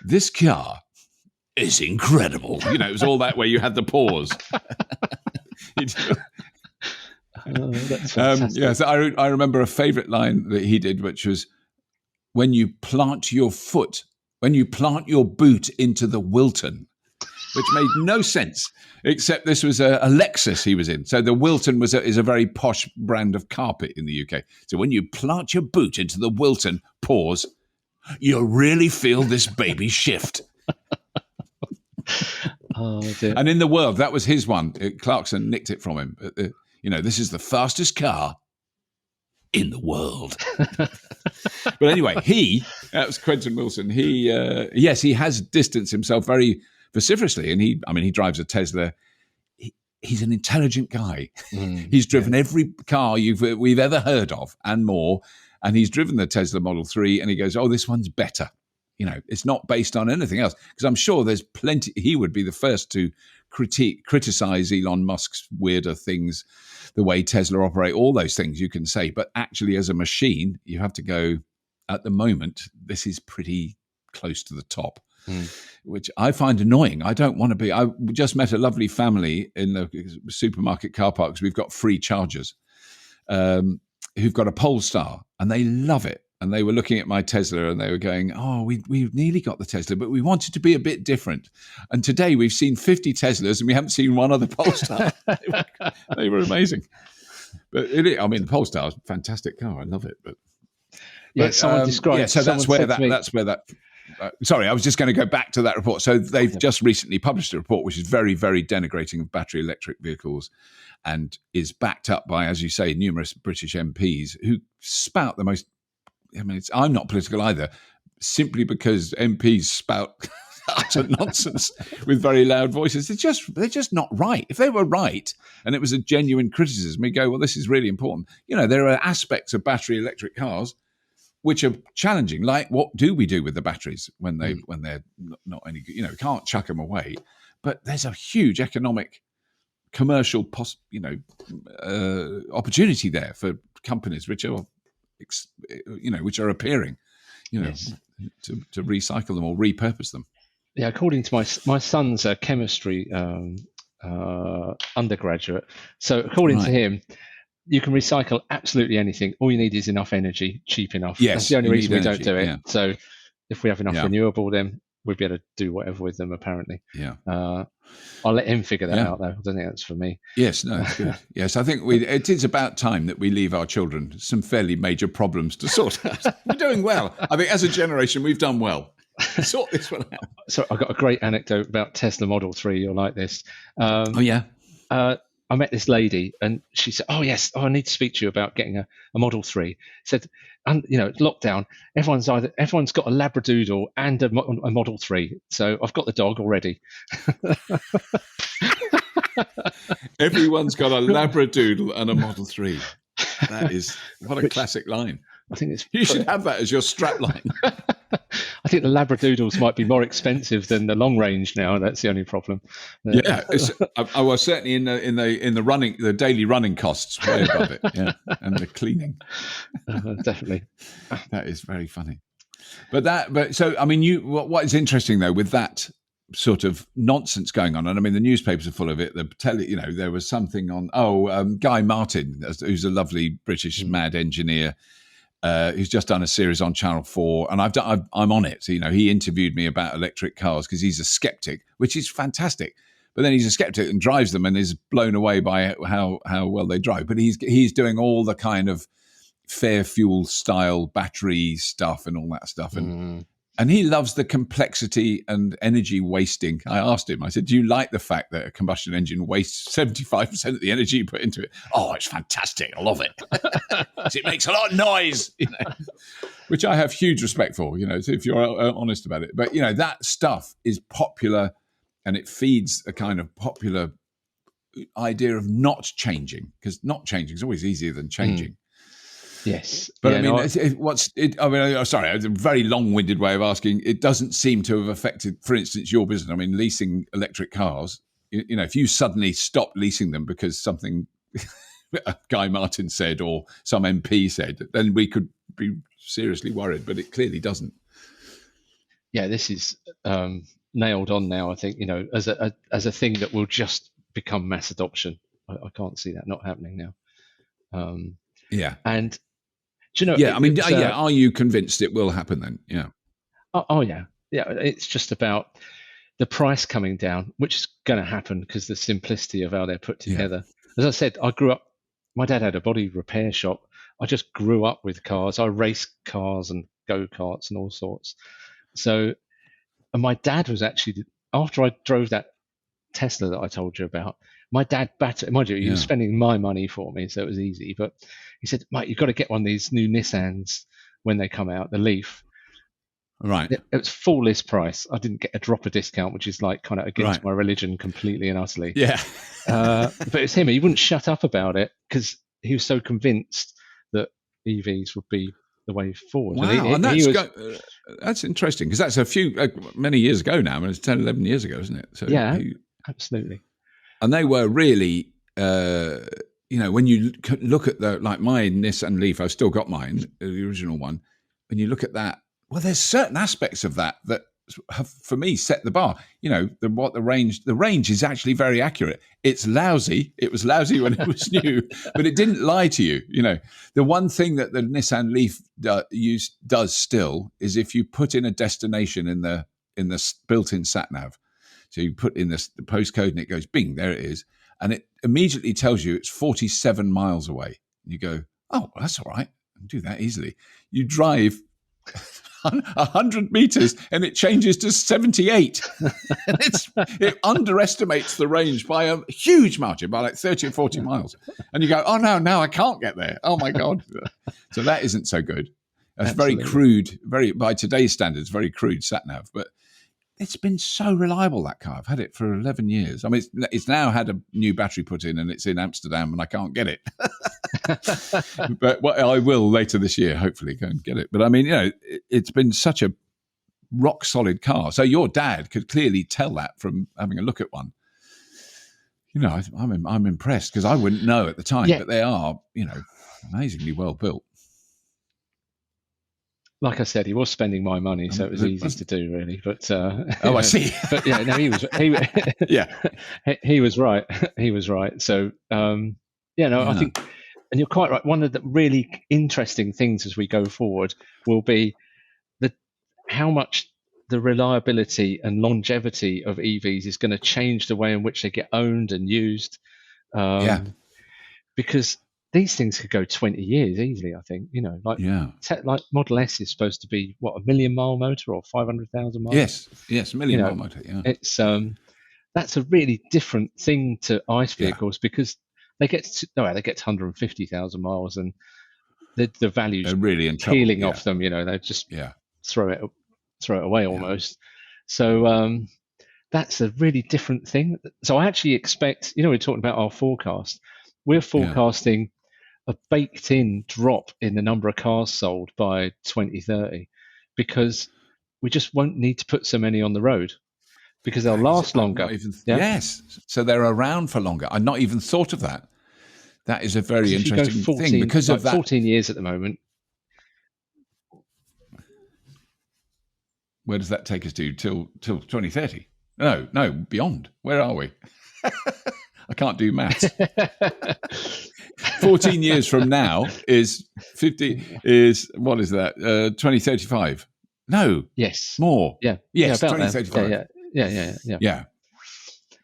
this car is incredible. It was all that where you had the pause. That's fantastic. So I remember a favourite line that he did, which was, when you plant your boot into the Wilton, which made no sense, except this was a Lexus he was in. So the Wilton is a very posh brand of carpet in the UK. So when you plant your boot into the Wilton, pause, you really feel this baby shift. And in the world, that was his one. Clarkson nicked it from him. This is the fastest car in the world. But anyway, that was Quentin Wilson. He has distanced himself very vociferously, and he drives a Tesla. He's an intelligent guy. He's driven every car we've ever heard of and more, and he's driven the Tesla Model 3, and he goes, oh, this one's better. It's not based on anything else, because I'm sure there's plenty. He would be the first to criticize Elon Musk's weirder things, the way Tesla operate, all those things you can say. But actually, as a machine, you have to go, at the moment, this is pretty close to the top, which I find annoying. I don't want to be. I just met a lovely family in the supermarket car park, because we've got free chargers, who've got a Polestar, and they love it. And they were looking at my Tesla, and they were going, oh, we've nearly got the Tesla, but we wanted to be a bit different. And today we've seen 50 Teslas, and we haven't seen one other Polestar. They were amazing. But the Polestar is a fantastic car. I love it. But someone described. So that's where that sorry, I was just going to go back to that report. So they've just recently published a report which is very, very denigrating of battery electric vehicles and is backed up by, as you say, numerous British MPs who spout the most, I mean, I'm not political either, simply because MPs spout utter nonsense with very loud voices. They're just not right. If they were right and it was a genuine criticism, we go, well, this is really important. There are aspects of battery electric cars which are challenging. Like, what do we do with the batteries when they're not any good? We can't chuck them away. But there's a huge economic, commercial, opportunity there for companies which are, which are appearing, Yes. to recycle them or repurpose them. Yeah, according to my son's chemistry undergraduate. So according to him, you can recycle absolutely anything. All you need is enough energy, cheap enough. Yes, that's the only reason we energy, don't do it. yeah. So if we have enough renewable, then we'll be able to do whatever with them, apparently. Yeah. I'll let him figure that out, though. I don't think that's for me. Yes, no, it's good. Yes, I think it is about time that we leave our children some fairly major problems to sort out. We're doing well. I think as a generation, we've done well. Sort this one out. So I've got a great anecdote about Tesla Model 3. You'll like this. I met this lady and she said, oh, yes, I need to speak to you about getting a Model 3. Said, lockdown, everyone's got a Labradoodle and a Model 3. So I've got the dog already. Everyone's got a Labradoodle and a Model 3. That is, what a classic line. I think you should have that as your strap line. I think the Labradoodles might be more expensive than the long range now. That's the only problem. Yeah, I was certainly in the running, the daily running costs way above it. Yeah, and the cleaning. Definitely. That is very funny. But so I mean, what is interesting though with that sort of nonsense going on, and I mean the newspapers are full of it. There was something on Guy Martin, who's a lovely British mad engineer. Who's just done a series on Channel 4, and I'm on it. So, he interviewed me about electric cars because he's a skeptic, which is fantastic. But then he's a skeptic and drives them and is blown away by how well they drive. But he's doing all the kind of fair fuel style battery stuff and all that stuff, and he loves the complexity and energy wasting. I asked him, I said, do you like the fact that a combustion engine wastes 75% of the energy you put into it? Oh, it's fantastic. I love it. It makes a lot of noise, which I have huge respect for, if you're honest about it. But, that stuff is popular and it feeds a kind of popular idea of not changing, because not changing is always easier than changing. Yes, but sorry, it's a very long-winded way of asking. It doesn't seem to have affected, for instance, your business. I mean, leasing electric cars. If you suddenly stop leasing them because something Guy Martin said or some MP said, then we could be seriously worried. But it clearly doesn't. Yeah, this is nailed on now. I think as a thing that will just become mass adoption. I can't see that not happening now. And. Are you convinced it will happen then? Yeah. Yeah. It's just about the price coming down, which is going to happen because the simplicity of how they're put together. Yeah. As I said, I grew up. My dad had a body repair shop. I just grew up with cars. I raced cars and go-karts and all sorts. So, and my dad was actually, after I drove that Tesla that I told you about, my dad battered, mind you, he was spending my money for me, so it was easy. But he said, mate, you've got to get one of these new Nissans when they come out, the Leaf. Right. It was full list price. I didn't get a drop of discount, which is like kind of against my religion completely and utterly. Yeah. But it's him. He wouldn't shut up about it because he was so convinced that EVs would be the way forward. Wow, that's interesting because that's many years ago now. I mean, it's 10, 11 years ago, isn't it? So absolutely. And they were really, when you look at my Nissan Leaf, I've still got mine, the original one. When you look at that, well, there's certain aspects of that have, for me, set the bar. The range is actually very accurate. It's lousy. It was lousy when it was new, but it didn't lie to you. The one thing that the Nissan Leaf does still is if you put in a destination in the built-in sat nav. So you put in the postcode and it goes, bing, there it is. And it immediately tells you it's 47 miles away. You go, oh, well, that's all right. I can do that easily. You drive 100 meters and it changes to 78. And it underestimates the range by a huge margin, by like 30 or 40 miles. And you go, oh no, now I can't get there. Oh my God. So that isn't so good. That's very crude, by today's standards, very crude sat-nav. But it's been so reliable, that car. I've had it for 11 years. I mean, it's now had a new battery put in and it's in Amsterdam and I can't get it. But I will later this year, hopefully, go and get it. But I mean, it's been such a rock-solid car. So your dad could clearly tell that from having a look at one. I'm impressed because I wouldn't know at the time, but they are, amazingly well built. Like I said, he was spending my money, so it was easy to do, really. But I see. But he was. He was right. He was right. So I think, and you're quite right. One of the really interesting things as we go forward will be how much the reliability and longevity of EVs is going to change the way in which they get owned and used. Because these things could go 20 years easily, I think. Like Model S is supposed to be, what, a 1 million mile motor or 500,000 miles? Yes, 1 million mile motor, yeah. It's, that's a really different thing to ICE vehicles because they get to 150,000 miles and the value's really peeling off them, they just throw it away almost. So that's a really different thing. So I actually expect, we're talking about our forecast. We're forecasting a baked-in drop in the number of cars sold by 2030 because we just won't need to put so many on the road because they'll last longer. Yes, so they're around for longer. I've not even thought of that. That is a very interesting thing because of that. 14 years at the moment. Where does that take us to? Till 2030? No, beyond. Where are we? I can't do maths. 14 years from now is 50. Is what is that? 2035? No. Yes. More. Yeah. Yes. About 2035. Yeah.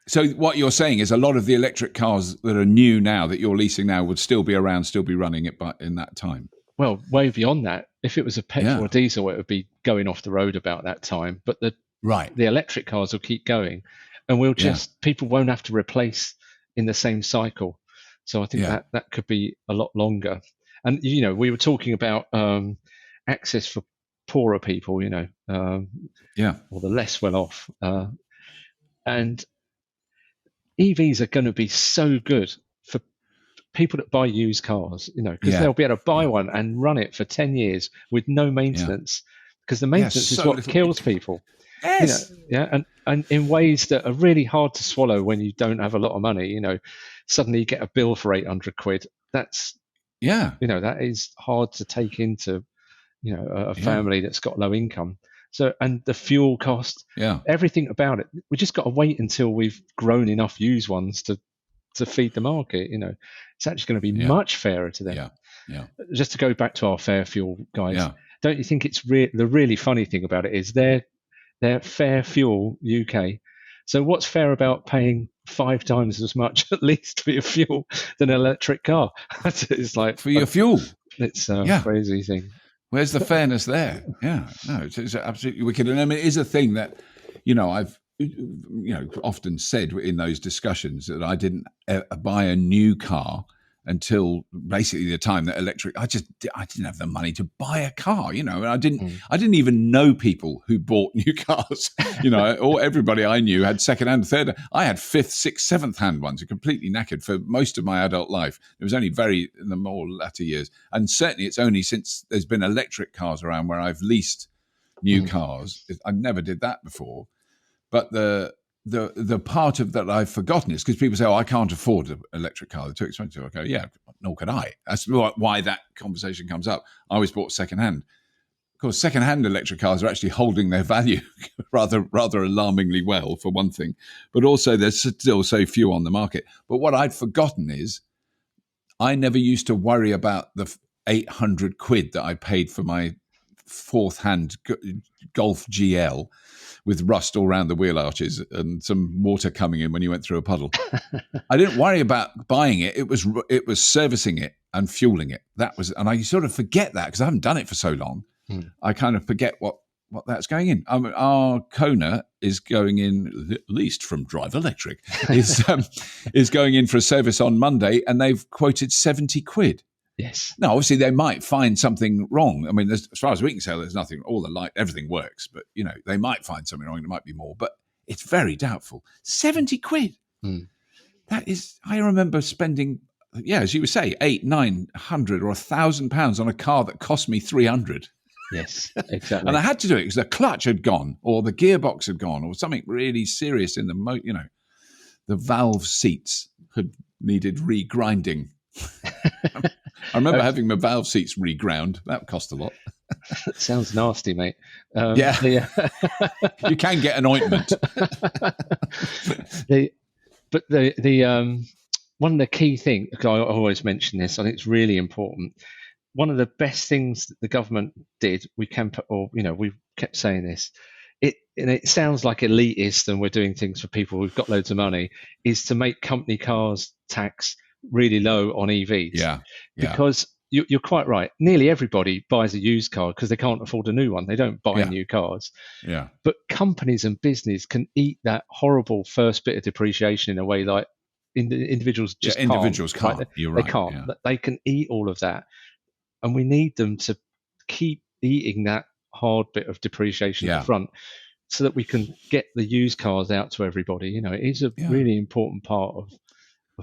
So what you're saying is a lot of the electric cars that are new now that you're leasing now would still be around, still be running it, but in that time. Well, way beyond that. If it was a petrol or diesel, it would be going off the road about that time. But the electric cars will keep going, and people won't have to replace in the same cycle. So I think that could be a lot longer. And we were talking about access for poorer people, or the less well off. And EVs are going to be so good for people that buy used cars, because they'll be able to buy one and run it for 10 years with no maintenance, because the maintenance is what kills people. Yes. And in ways that are really hard to swallow when you don't have a lot of money. Suddenly you get a bill for 800 quid. That's that is hard to take into a family that's got low income. So, and the fuel cost, everything about it, we just got to wait until we've grown enough used ones to feed the market. It's actually going to be much fairer to them. Just to go back to our fair fuel guys, don't you think it's the really funny thing about it is they're Fair Fuel UK. So what's fair about paying 5 times as much at least for your fuel than an electric car? It's like for your fuel. It's a crazy thing. Where's the fairness there? Yeah, no, it's absolutely wicked. And I mean, it is a thing that, I've, often said in those discussions that I didn't buy a new car until basically the time that I didn't have the money to buy a car, and I didn't even know people who bought new cars, or everybody I knew had second hand, third. I had fifth, sixth, seventh hand ones, completely knackered for most of my adult life. It was only in the more latter years. And certainly it's only since there's been electric cars around where I've leased new cars. I never did that before. But the part of that I've forgotten is because people say, I can't afford an electric car. They're too expensive. I go, yeah, nor could I. That's why that conversation comes up. I always bought secondhand. Of course, secondhand electric cars are actually holding their value rather alarmingly well, for one thing. But also there's still so few on the market. But what I'd forgotten is I never used to worry about the 800 quid that I paid for my fourth hand Golf GL with rust all around the wheel arches and some water coming in when you went through a puddle. I didn't worry about buying it. It was servicing it and fueling it. And I sort of forget that because I haven't done it for so long. I kind of forget what that's going in. Our Kona is going in, at least from DriveElectric, is going in for a service on Monday, and they've quoted 70 quid. Yes. Now, obviously, they might find something wrong. I mean, as far as we can tell, there's nothing. All the light, everything works, but they might find something wrong. There might be more, but it's very doubtful. 70 quid. That is. I remember spending, as you would say, 800, 900 or £1,000 on a car that cost me 300. Yes, exactly. And I had to do it because the clutch had gone, or the gearbox had gone, or something really serious in the the valve seats had needed regrinding. I remember having my valve seats reground. That cost a lot. That sounds nasty, mate. Yeah. You can get an ointment. But one of the key things, I always mention this, I think it's really important. One of the best things that the government did, we kept saying this, and it sounds like elitist and we're doing things for people who've got loads of money, is to make company cars tax really low on EVs. Yeah. Because you're quite right. Nearly everybody buys a used car because they can't afford a new one. They don't buy new cars. Yeah. But companies and business can eat that horrible first bit of depreciation in a way like individuals just can't. Individuals can't. Right? You're right. They can't. They can eat all of that. And we need them to keep eating that hard bit of depreciation at the front so that we can get the used cars out to everybody. It is a really important part of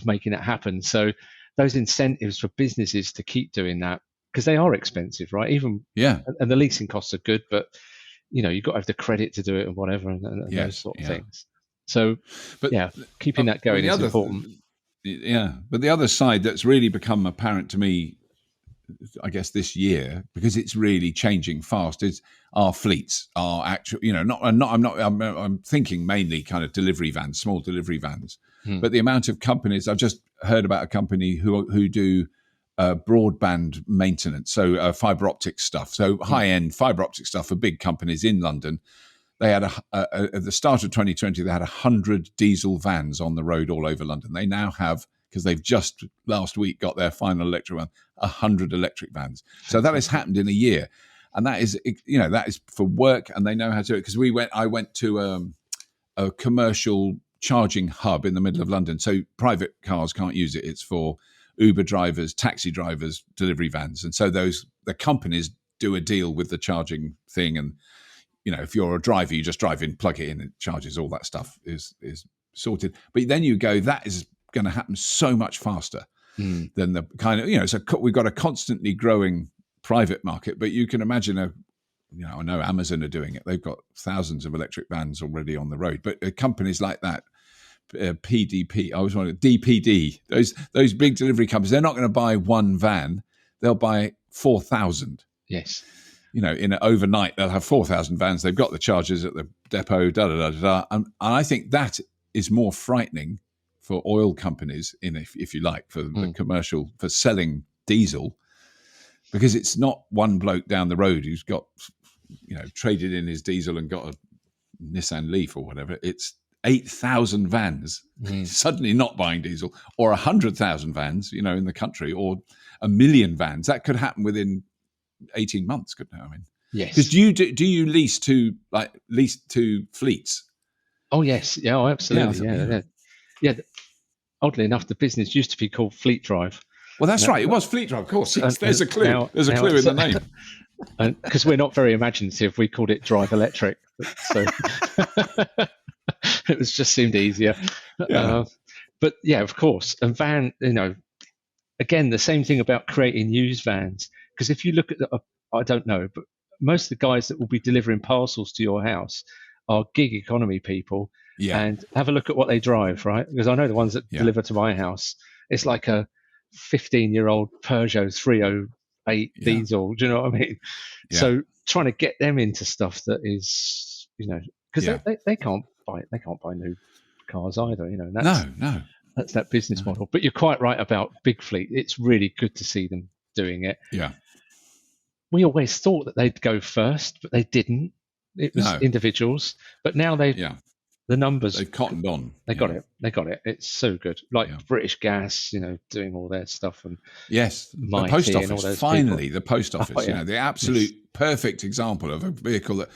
making it happen. So those incentives for businesses to keep doing that, because they are expensive, right? And the leasing costs are good, but you've got to have the credit to do it and whatever, and those sort of things. So, keeping that going is important. But the other side that's really become apparent to me, I guess, this year, because it's really changing fast, is our fleets are actual. I'm thinking mainly kind of delivery vans, small delivery vans. But the amount of companies, I've just heard about a company who do broadband maintenance, so fiber optic stuff, so high end fiber optic stuff for big companies in London. They had at the start of 2020, they had 100 diesel vans on the road all over London. They now have, because they've just last week got their final electric one, 100 electric vans. So that has happened in a year, and that is for work, and they know how to do it. Because I went to a commercial charging hub in the middle of London, so private cars can't use it. It's for Uber drivers, taxi drivers, delivery vans, and so the companies do a deal with the charging thing. And if you're a driver, you just drive in, plug it in, it charges. All that stuff is sorted. But then you go, that is going to happen so much faster than the kind of, so we've got a constantly growing private market, but you can imagine I know Amazon are doing it. They've got thousands of electric vans already on the road, but companies like that, PDP, I was wondering, DPD, those big delivery companies, they're not going to buy one van. They'll buy 4,000. Yes. In overnight, they'll have 4,000 vans. They've got the chargers at the depot, And I think that is more frightening for oil companies, if you like, for the commercial, for selling diesel, because it's not one bloke down the road who's got, traded in his diesel and got a Nissan Leaf or whatever. It's 8,000 vans suddenly not buying diesel, or 100,000 vans, in the country, or 1 million vans. That could happen within 18 months, couldn't it? I mean, yes. Because do you lease to fleets? Oh yes, absolutely, yeah. Oddly enough, the business used to be called Fleet Drive. Well, that's right. It was Fleet Drive, of course. There's a clue. There's a clue in the name. Because we're not very imaginative, we called it DriveElectric. So it just seemed easier. Yeah. But yeah, of course. And van, again, the same thing about creating used vans. Because if you look at I don't know, but most of the guys that will be delivering parcels to your house are gig economy people. Yeah. And have a look at what they drive, right? Because I know the ones that deliver to my house, it's like a 15-year-old Peugeot 308 diesel. Do you know what I mean? Yeah. So trying to get them into stuff that is, because they can't buy new cars either. No. That's that business model. But you're quite right about big fleet. It's really good to see them doing it. Yeah. We always thought that they'd go first, but they didn't. It was individuals. But now the numbers, they've cottoned on. They got it. It's so good. Like British Gas, doing all their stuff, and the post office. Finally, the post office. The absolute perfect example of a vehicle that,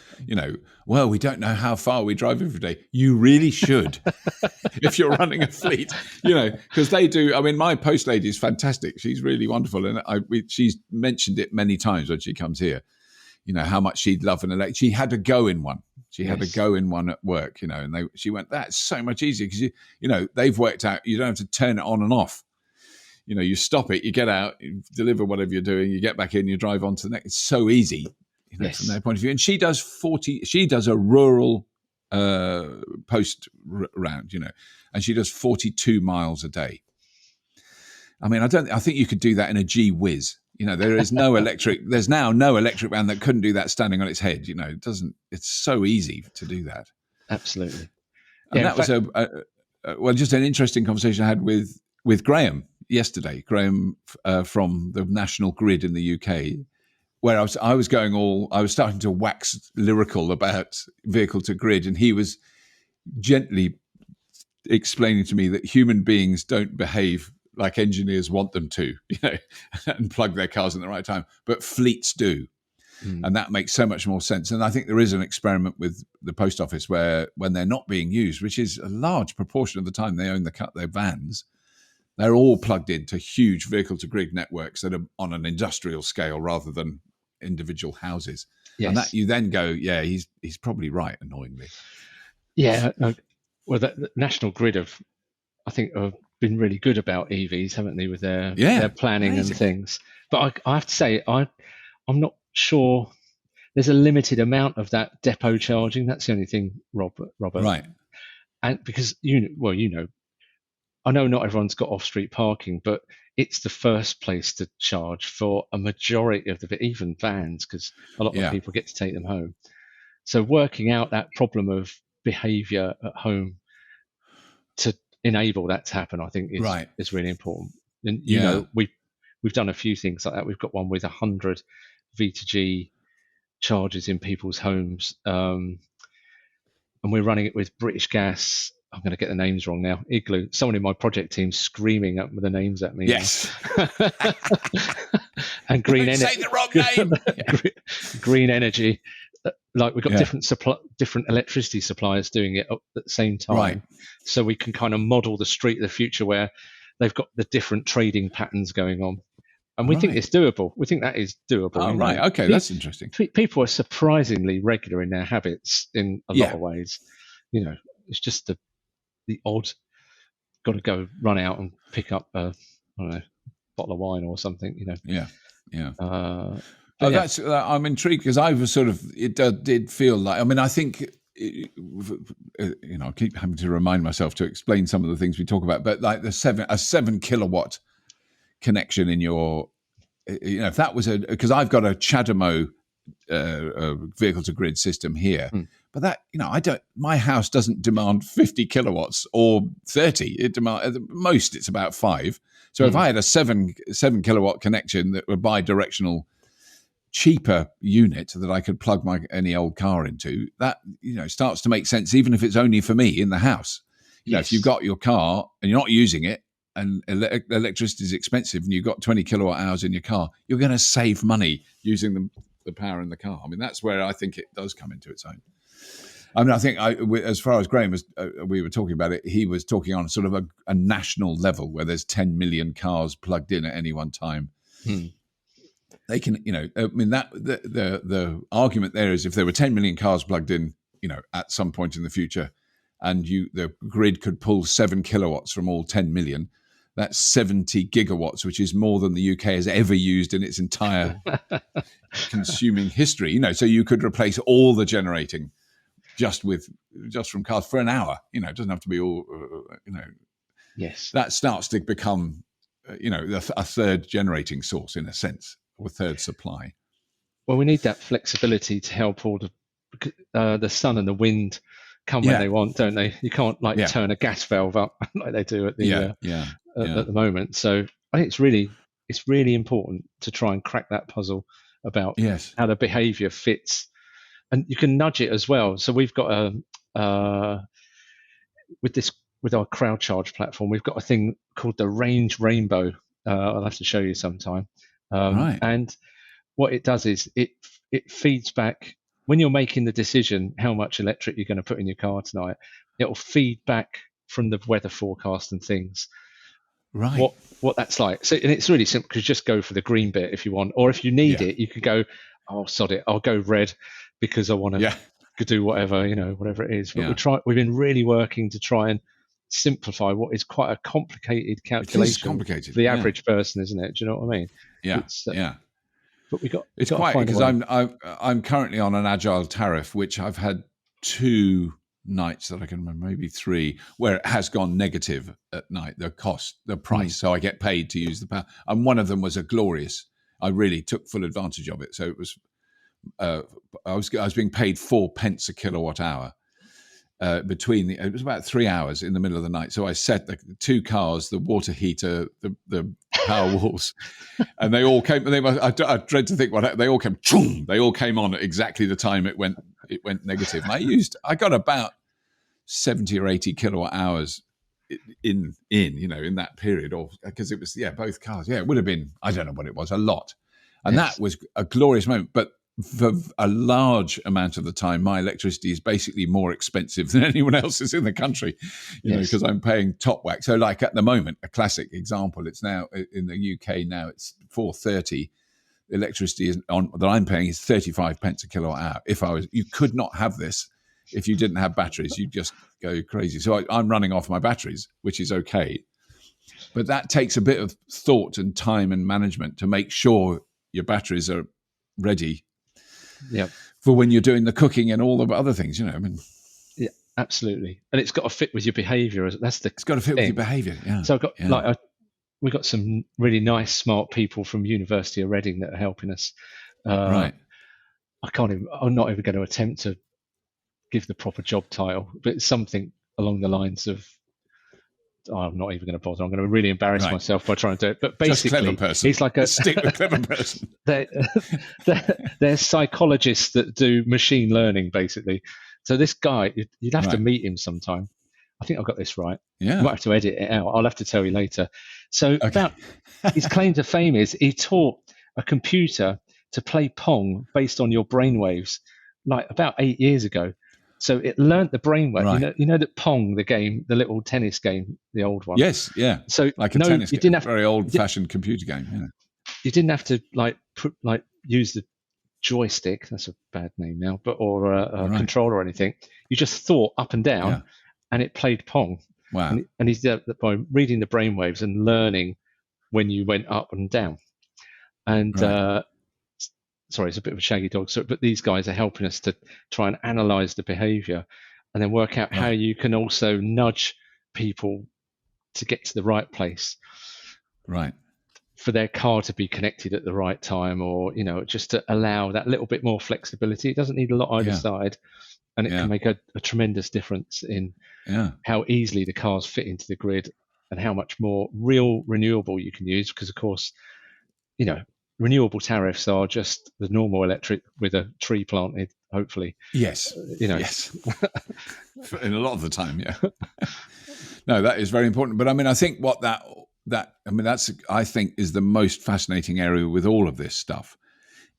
well, we don't know how far we drive every day. You really should if you're running a fleet, because they do. I mean, my post lady is fantastic. She's really wonderful. And she's mentioned it many times when she comes here, how much she'd love an electric. She had a go in one. She had a go in one at work, and she went, that's so much easier because, they've worked out you don't have to turn it on and off. You stop it, you get out, you deliver whatever you're doing, you get back in, you drive on to the next. It's so easy, from their point of view. And she does a rural post round, and she does 42 miles a day. I mean, I think you could do that in a G Whiz. There is no electric. There's now no electric van that couldn't do that standing on its head. It doesn't. It's so easy to do that. Absolutely. And that was just an interesting conversation I had with Graham yesterday. Graham from the National Grid in the UK, where I was starting to wax lyrical about vehicle to grid, and he was gently explaining to me that human beings don't behave like engineers want them to, and plug their cars in the right time, but fleets do. And that makes so much more sense. And I think there is an experiment with the post office where when they're not being used, which is a large proportion of the time they own their vans, they're all plugged into huge vehicle-to-grid networks that are on an industrial scale rather than individual houses. Yes. And that you then go, he's probably right, annoyingly. Yeah. Well, the National Grid have been really good about EVs, haven't they, with their planning and things. But I have to say, I'm not sure. There's a limited amount of that depot charging. That's the only thing, Robert. Right. And because I know not everyone's got off-street parking, but it's the first place to charge for a majority of even vans, because a lot of people get to take them home. So working out that problem of behaviour at home to enable that to happen, I think is really important. And we've done a few things like that. We've got one with 100 V2G charges in people's homes, and we're running it with British Gas. I'm going to get the names wrong now. Igloo. Someone in my project team screaming up with the names at me. Yes. And Green Energy. Say the wrong name. Green Energy. Like we've got different electricity suppliers doing it at the same time. Right. So we can kind of model the street of the future where they've got the different trading patterns going on. And we think it's doable. We think that is doable. Oh, right. Okay, that's interesting. People are surprisingly regular in their habits in a lot of ways. It's just the odd, got to go run out and pick up a bottle of wine or something. Yeah. I'm intrigued because I was it did feel like. I mean, I think. I keep having to remind myself to explain some of the things we talk about, but like a 7 kilowatt connection in your, if that was because I've got a CHAdeMO vehicle to grid system here, but that, my house doesn't demand 50 kilowatts or 30. It demand at the most it's about 5. So if I had a 7 kilowatt connection that were bi-directional, cheaper unit that I could plug any old car into, that starts to make sense, even if it's only for me in the house. If you've got your car and you're not using it, and electricity is expensive, and you've got 20 kilowatt hours in your car, you're going to save money using the power in the car. I mean, that's where I think it does come into its own. I mean, I think as far as Graham was, we were talking about it, he was talking on sort of a national level where there's 10 million cars plugged in at any one time. They can, I mean, that the argument there is if there were 10 million cars plugged in, at some point in the future, and the grid could pull 7 kilowatts from all 10 million, that's 70 gigawatts, which is more than the UK has ever used in its entire consuming history. So you could replace all the generating just from cars for an hour. It doesn't have to be all. Yes, that starts to become, a third generating source in a sense, or a third supply. Well, we need that flexibility to help all the sun and the wind come when they want, don't they? You can't turn a gas valve up like they do at the moment. So I think it's really important to try and crack that puzzle about how the behaviour fits, and you can nudge it as well. So we've got with our crowd charge platform, we've got a thing called the Range Rainbow. I'll have to show you sometime. And what it does is it feeds back when you're making the decision how much electric you're going to put in your car tonight. It'll feed back from the weather forecast and things. Right. What that's like. So, and it's really simple because just go for the green bit if you want, or if you need it, you could go, oh sod it, I'll go red because I want to do whatever, whatever it is. But we've been really working to try and simplify what is quite a complicated calculation. It is complicated for the average person, isn't it? Do you know what I mean? Yeah. But it's quite, because I'm currently on an Agile Tariff, which I've had 2 nights that I can remember, maybe 3, where it has gone negative at night, the price. So I get paid to use the power. And one of them was I really took full advantage of it. So it was, I was being paid 4 pence a kilowatt hour it was about 3 hours in the middle of the night. So I set the 2 cars, the water heater, the power walls, and they all came. I dread to think what they all came. They all came on at exactly the time it went negative. And I got about 70 or 80 kilowatt hours in that period, or because it was both cars. It would have been, I don't know what it was, a lot, and that was a glorious moment. But for a large amount of the time, my electricity is basically more expensive than anyone else's in the country, because I'm paying top whack. So like at the moment, a classic example, it's now in the UK now, it's 4.30. Electricity that I'm paying is 35 pence a kilowatt hour. You could not have this if you didn't have batteries. You'd just go crazy. So I'm running off my batteries, which is okay. But that takes a bit of thought and time and management to make sure your batteries are ready for when you're doing the cooking and all the other things, Yeah, absolutely. And it's got to fit with your behaviour. It's got to fit with your behaviour. Yeah. So I've got we've got some really nice, smart people from University of Reading that are helping us. Right. I'm not even going to attempt to give the proper job title, but it's something along the lines of, I'm not even going to bother. I'm going to really embarrass myself by trying to do it. But basically, just clever person. He's like a stick with clever person. They're psychologists that do machine learning, basically. So this guy, you'd have to meet him sometime. I think I've got this right. Yeah. You might have to edit it out. I'll have to tell you later. So about his claim to fame is he taught a computer to play Pong based on your brainwaves, like about 8 years ago. So it learnt the brainwave. Right. You know that Pong, the game, the little tennis game, the old one. Yes, yeah. So like a tennis game, didn't have very old-fashioned computer game. Yeah. You didn't have to use the joystick. That's a bad name now, or a controller or anything. You just thought up and down, and it played Pong. Wow. And he did that by reading the brainwaves and learning when you went up and down. And sorry, it's a bit of a shaggy dog, but these guys are helping us to try and analyze the behavior and then work out how you can also nudge people to get to the right place. Right. For their car to be connected at the right time, or, just to allow that little bit more flexibility. It doesn't need a lot either side, and it can make a tremendous difference in how easily the cars fit into the grid and how much more real renewable you can use. Because, of course, renewable tariffs are just the normal electric with a tree planted, hopefully. Yes. Yes. In a lot of the time, yeah. No, that is very important. But I mean, I think that's I think is the most fascinating area with all of this stuff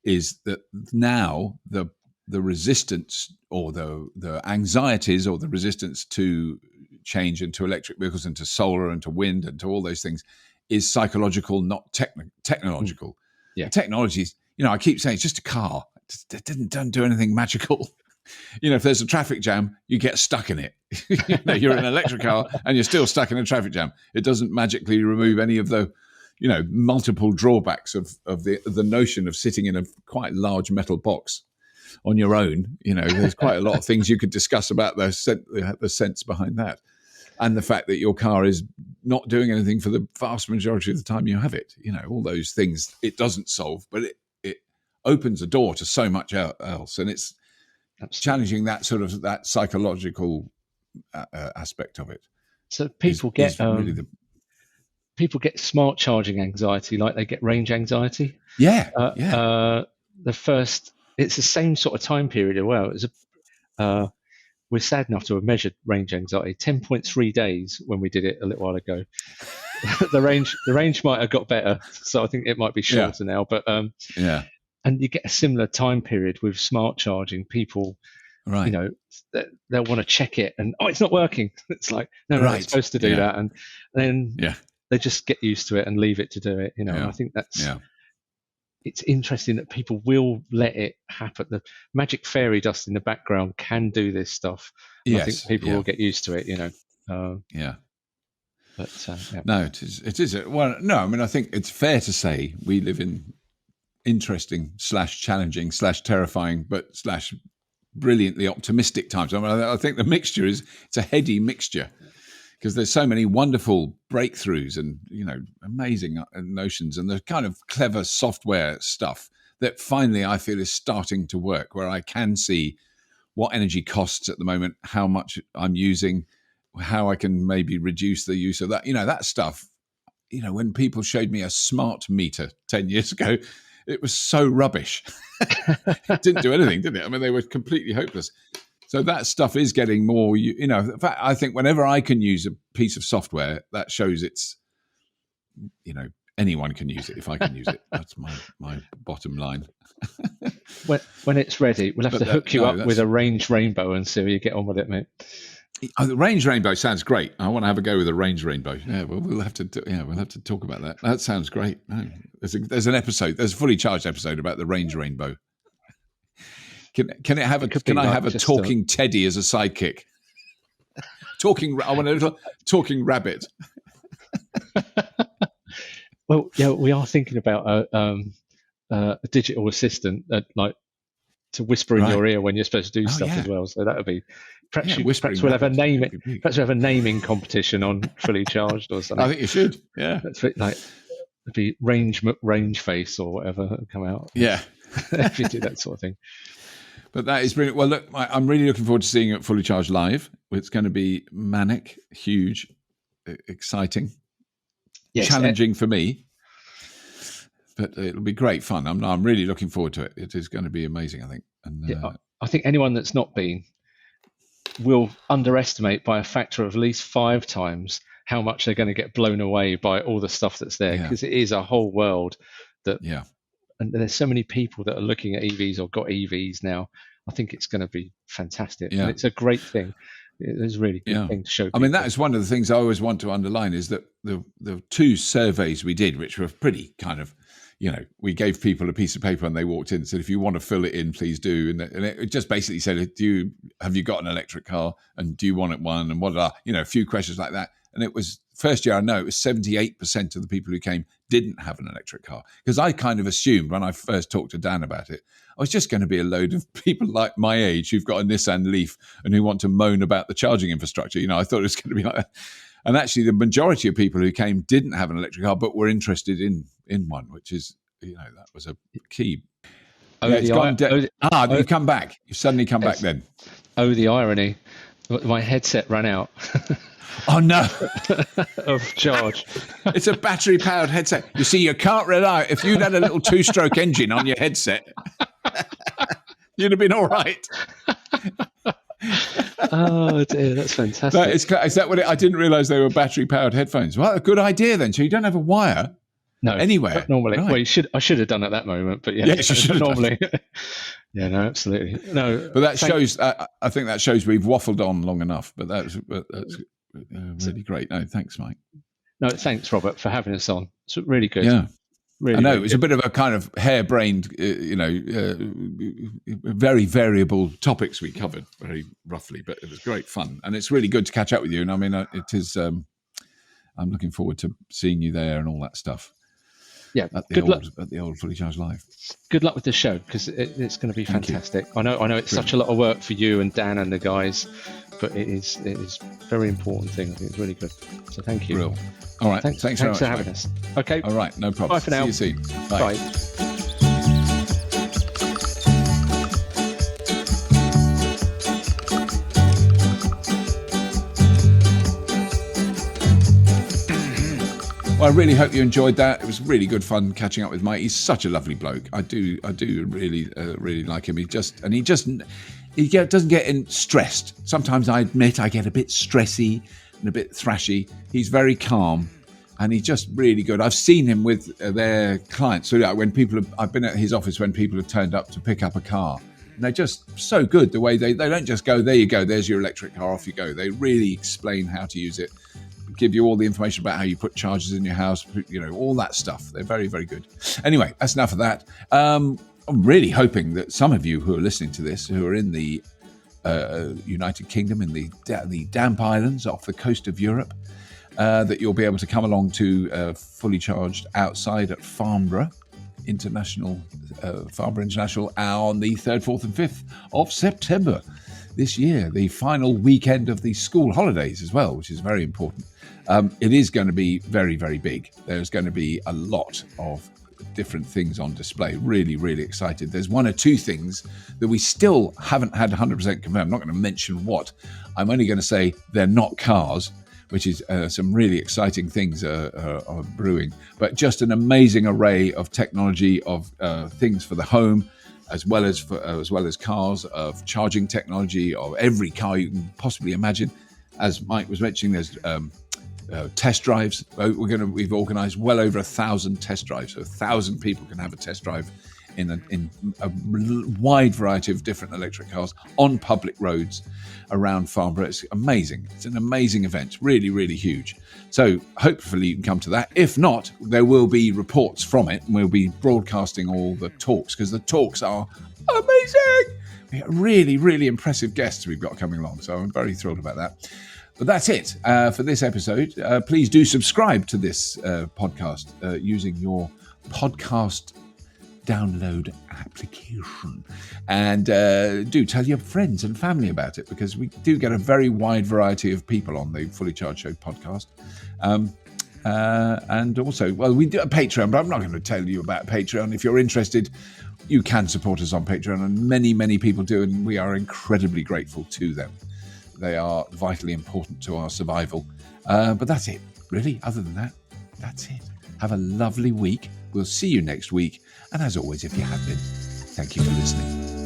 is that now the resistance or the anxieties or the resistance to change into electric vehicles and to solar and to wind and to all those things is psychological, not technological. Yeah. Technologies, I keep saying it's just a car. It doesn't do anything magical. If there's a traffic jam, you get stuck in it. You're in an electric car and you're still stuck in a traffic jam. It doesn't magically remove any of the, multiple drawbacks of the notion of sitting in a quite large metal box on your own. There's quite a lot of things you could discuss about the sense behind that. And the fact that your car is not doing anything for the vast majority of the time you have it. All those things it doesn't solve, but it opens a door to so much else. And it's challenging that sort of that psychological aspect of it. So people get smart charging anxiety, like they get range anxiety. Yeah. It's the same sort of time period as well. It was we're sad enough to have measured range anxiety 10.3 days when we did it a little while ago. the range might have got better, so I think it might be shorter now. But and you get a similar time period with smart charging. People, Right. you know, they'll want to check it, and it's not working. It's like, no, Right. it's supposed to do that, and then they just get used to it and leave it to do it. You know, I think that's. It's interesting that people will let it happen. The magic fairy dust in the background can do this stuff. Yes. I think people will get used to it, you know. But no, it is. Well, no, I mean, I think it's fair to say we live in interesting / challenging / terrifying, but / brilliantly optimistic times. I mean, I think the mixture it's a heady mixture, because there's so many wonderful breakthroughs and, you know, amazing notions, and the kind of clever software stuff that finally I feel is starting to work, where I can see what energy costs at the moment, how much I'm using, how I can maybe reduce the use of that. You know, that stuff, you know, when people showed me a smart meter 10 years ago, it was so rubbish. It didn't do anything, did it? I mean, they were completely hopeless. So that stuff is getting more, you know, in fact, I think whenever I can use a piece of software, that shows it's, you know, anyone can use it if I can use it. That's my bottom line. When it's ready, we'll have to hook you up with a range rainbow and see how you get on with it, mate. The range rainbow sounds great. I want to have a go with a range rainbow. Yeah, well, we'll have to talk about that. That sounds great. No, there's an episode. There's a fully charged episode about the range rainbow. Can I have a talking teddy as a sidekick? I want a little talking rabbit. Well, yeah, we are thinking about a digital assistant like to whisper in your ear when you're supposed to do stuff as well. So that would be perhaps we'll have a name. Perhaps we'll have a naming competition on Fully Charged or something. I think you should. Yeah, that's like it'd be range face or whatever come out. Yeah, if you do that sort of thing. But that is brilliant. Well, look, I'm really looking forward to seeing it Fully Charged live. It's going to be manic, huge, exciting, challenging for me. But it'll be great fun. I'm really looking forward to it. It is going to be amazing, I think. And I think anyone that's not been will underestimate by a factor of at least 5 times how much they're going to get blown away by all the stuff that's there, because it is a whole world that. Yeah. And there's so many people that are looking at EVs or got EVs now. I think it's going to be fantastic. Yeah. And it's a great thing. It's a really good thing to show people. I mean, that is one of the things I always want to underline, is that the 2 surveys we did, which were pretty kind of, you know, we gave people a piece of paper and they walked in and said, if you want to fill it in, please do. And it just basically said, have you got an electric car, and do you want one, and what are, you know, a few questions like that. And it was, first year I know, it was 78% of the people who came didn't have an electric car. Because I kind of assumed when I first talked to Dan about it, I was just going to be a load of people like my age who've got a Nissan Leaf and who want to moan about the charging infrastructure. You know, I thought it was going to be like that. And actually the majority of people who came didn't have an electric car, but were interested in one, which is, you know, that was a key. You've come back. You've suddenly come back then. Oh, the irony. My headset ran out. Oh, no. Of charge. It's a battery-powered headset. You see, you can't rely. If you'd had a little 2-stroke engine on your headset, you'd have been all right. Oh, dear, that's fantastic. Is that what I didn't realise they were battery-powered headphones. Well, a good idea then. So you don't have a wire anywhere. Normally. Right. Well, I should have done at that moment, but yes, you should have normally. Yeah, no, absolutely. No, but that shows. I think that shows we've waffled on long enough. But that's really great. No, thanks, Mike. No, thanks, Robert, for having us on. It's really good. Yeah. Really, I know really it was a bit of a kind of harebrained, very variable topics we covered very roughly, but it was great fun, and it's really good to catch up with you. And I mean, it is. I'm looking forward to seeing you there and all that stuff. Yeah, at the old Fully Charged Live. Good luck with the show, because it's going to be fantastic. I know it's such a lot of work for you and Dan and the guys, but it is a very important thing. I think it's really good. So thank you. Real. All right. Thanks very much for having us. Okay. All right. No problem. Bye for now. See you soon. Bye. Well, I really hope you enjoyed that. It was really good fun catching up with Mike. He's such a lovely bloke. I do really like him. He doesn't get stressed. Sometimes I admit I get a bit stressy and a bit thrashy. He's very calm, And he's just really good. I've seen him with their clients. So when I've been at his office when people have turned up to pick up a car. And they're just so good the way they don't just go, there you go, there's your electric car, off you go. They really explain how to use it, give you all the information about how you put chargers in your house, all that stuff. They're very, very good. Anyway, that's enough of that. I'm really hoping that some of you who are listening to this, who are in the United Kingdom, in the damp islands off the coast of Europe, that you'll be able to come along to Fully Charged outside at Farnborough International on the 3rd, 4th and 5th of September this year, the final weekend of the school holidays as well, which is very important. It is going to be very, very big. There's going to be a lot of different things on display. Really, really excited. There's one or two things that we still haven't had 100% confirmed. I'm not going to mention what. I'm only going to say they're not cars, which is some really exciting things are brewing. But just an amazing array of technology, of things for the home, as well as cars, of charging technology, of every car you can possibly imagine. As Mike was mentioning, there's test drives. We've organised well over 1,000 test drives, so 1,000 people can have a test drive in a wide variety of different electric cars on public roads around Farnborough. It's amazing. It's an amazing event, really, really huge. So hopefully you can come to that. If not, there will be reports from it, and we'll be broadcasting all the talks, because the talks are amazing. We have really, really impressive guests we've got coming along, so I'm very thrilled about that. But that's it for this episode. Please do subscribe to this podcast using your podcast download application, and do tell your friends and family about it, because we do get a very wide variety of people on the Fully Charged Show podcast. And also, we do a Patreon, but I'm not going to tell you about Patreon. If you're interested, you can support us on Patreon, and many, many people do, and we are incredibly grateful to them. They are vitally important to our survival. But that's it, really. Other than that, that's it. Have a lovely week. We'll see you next week. And as always, if you have been, thank you for listening.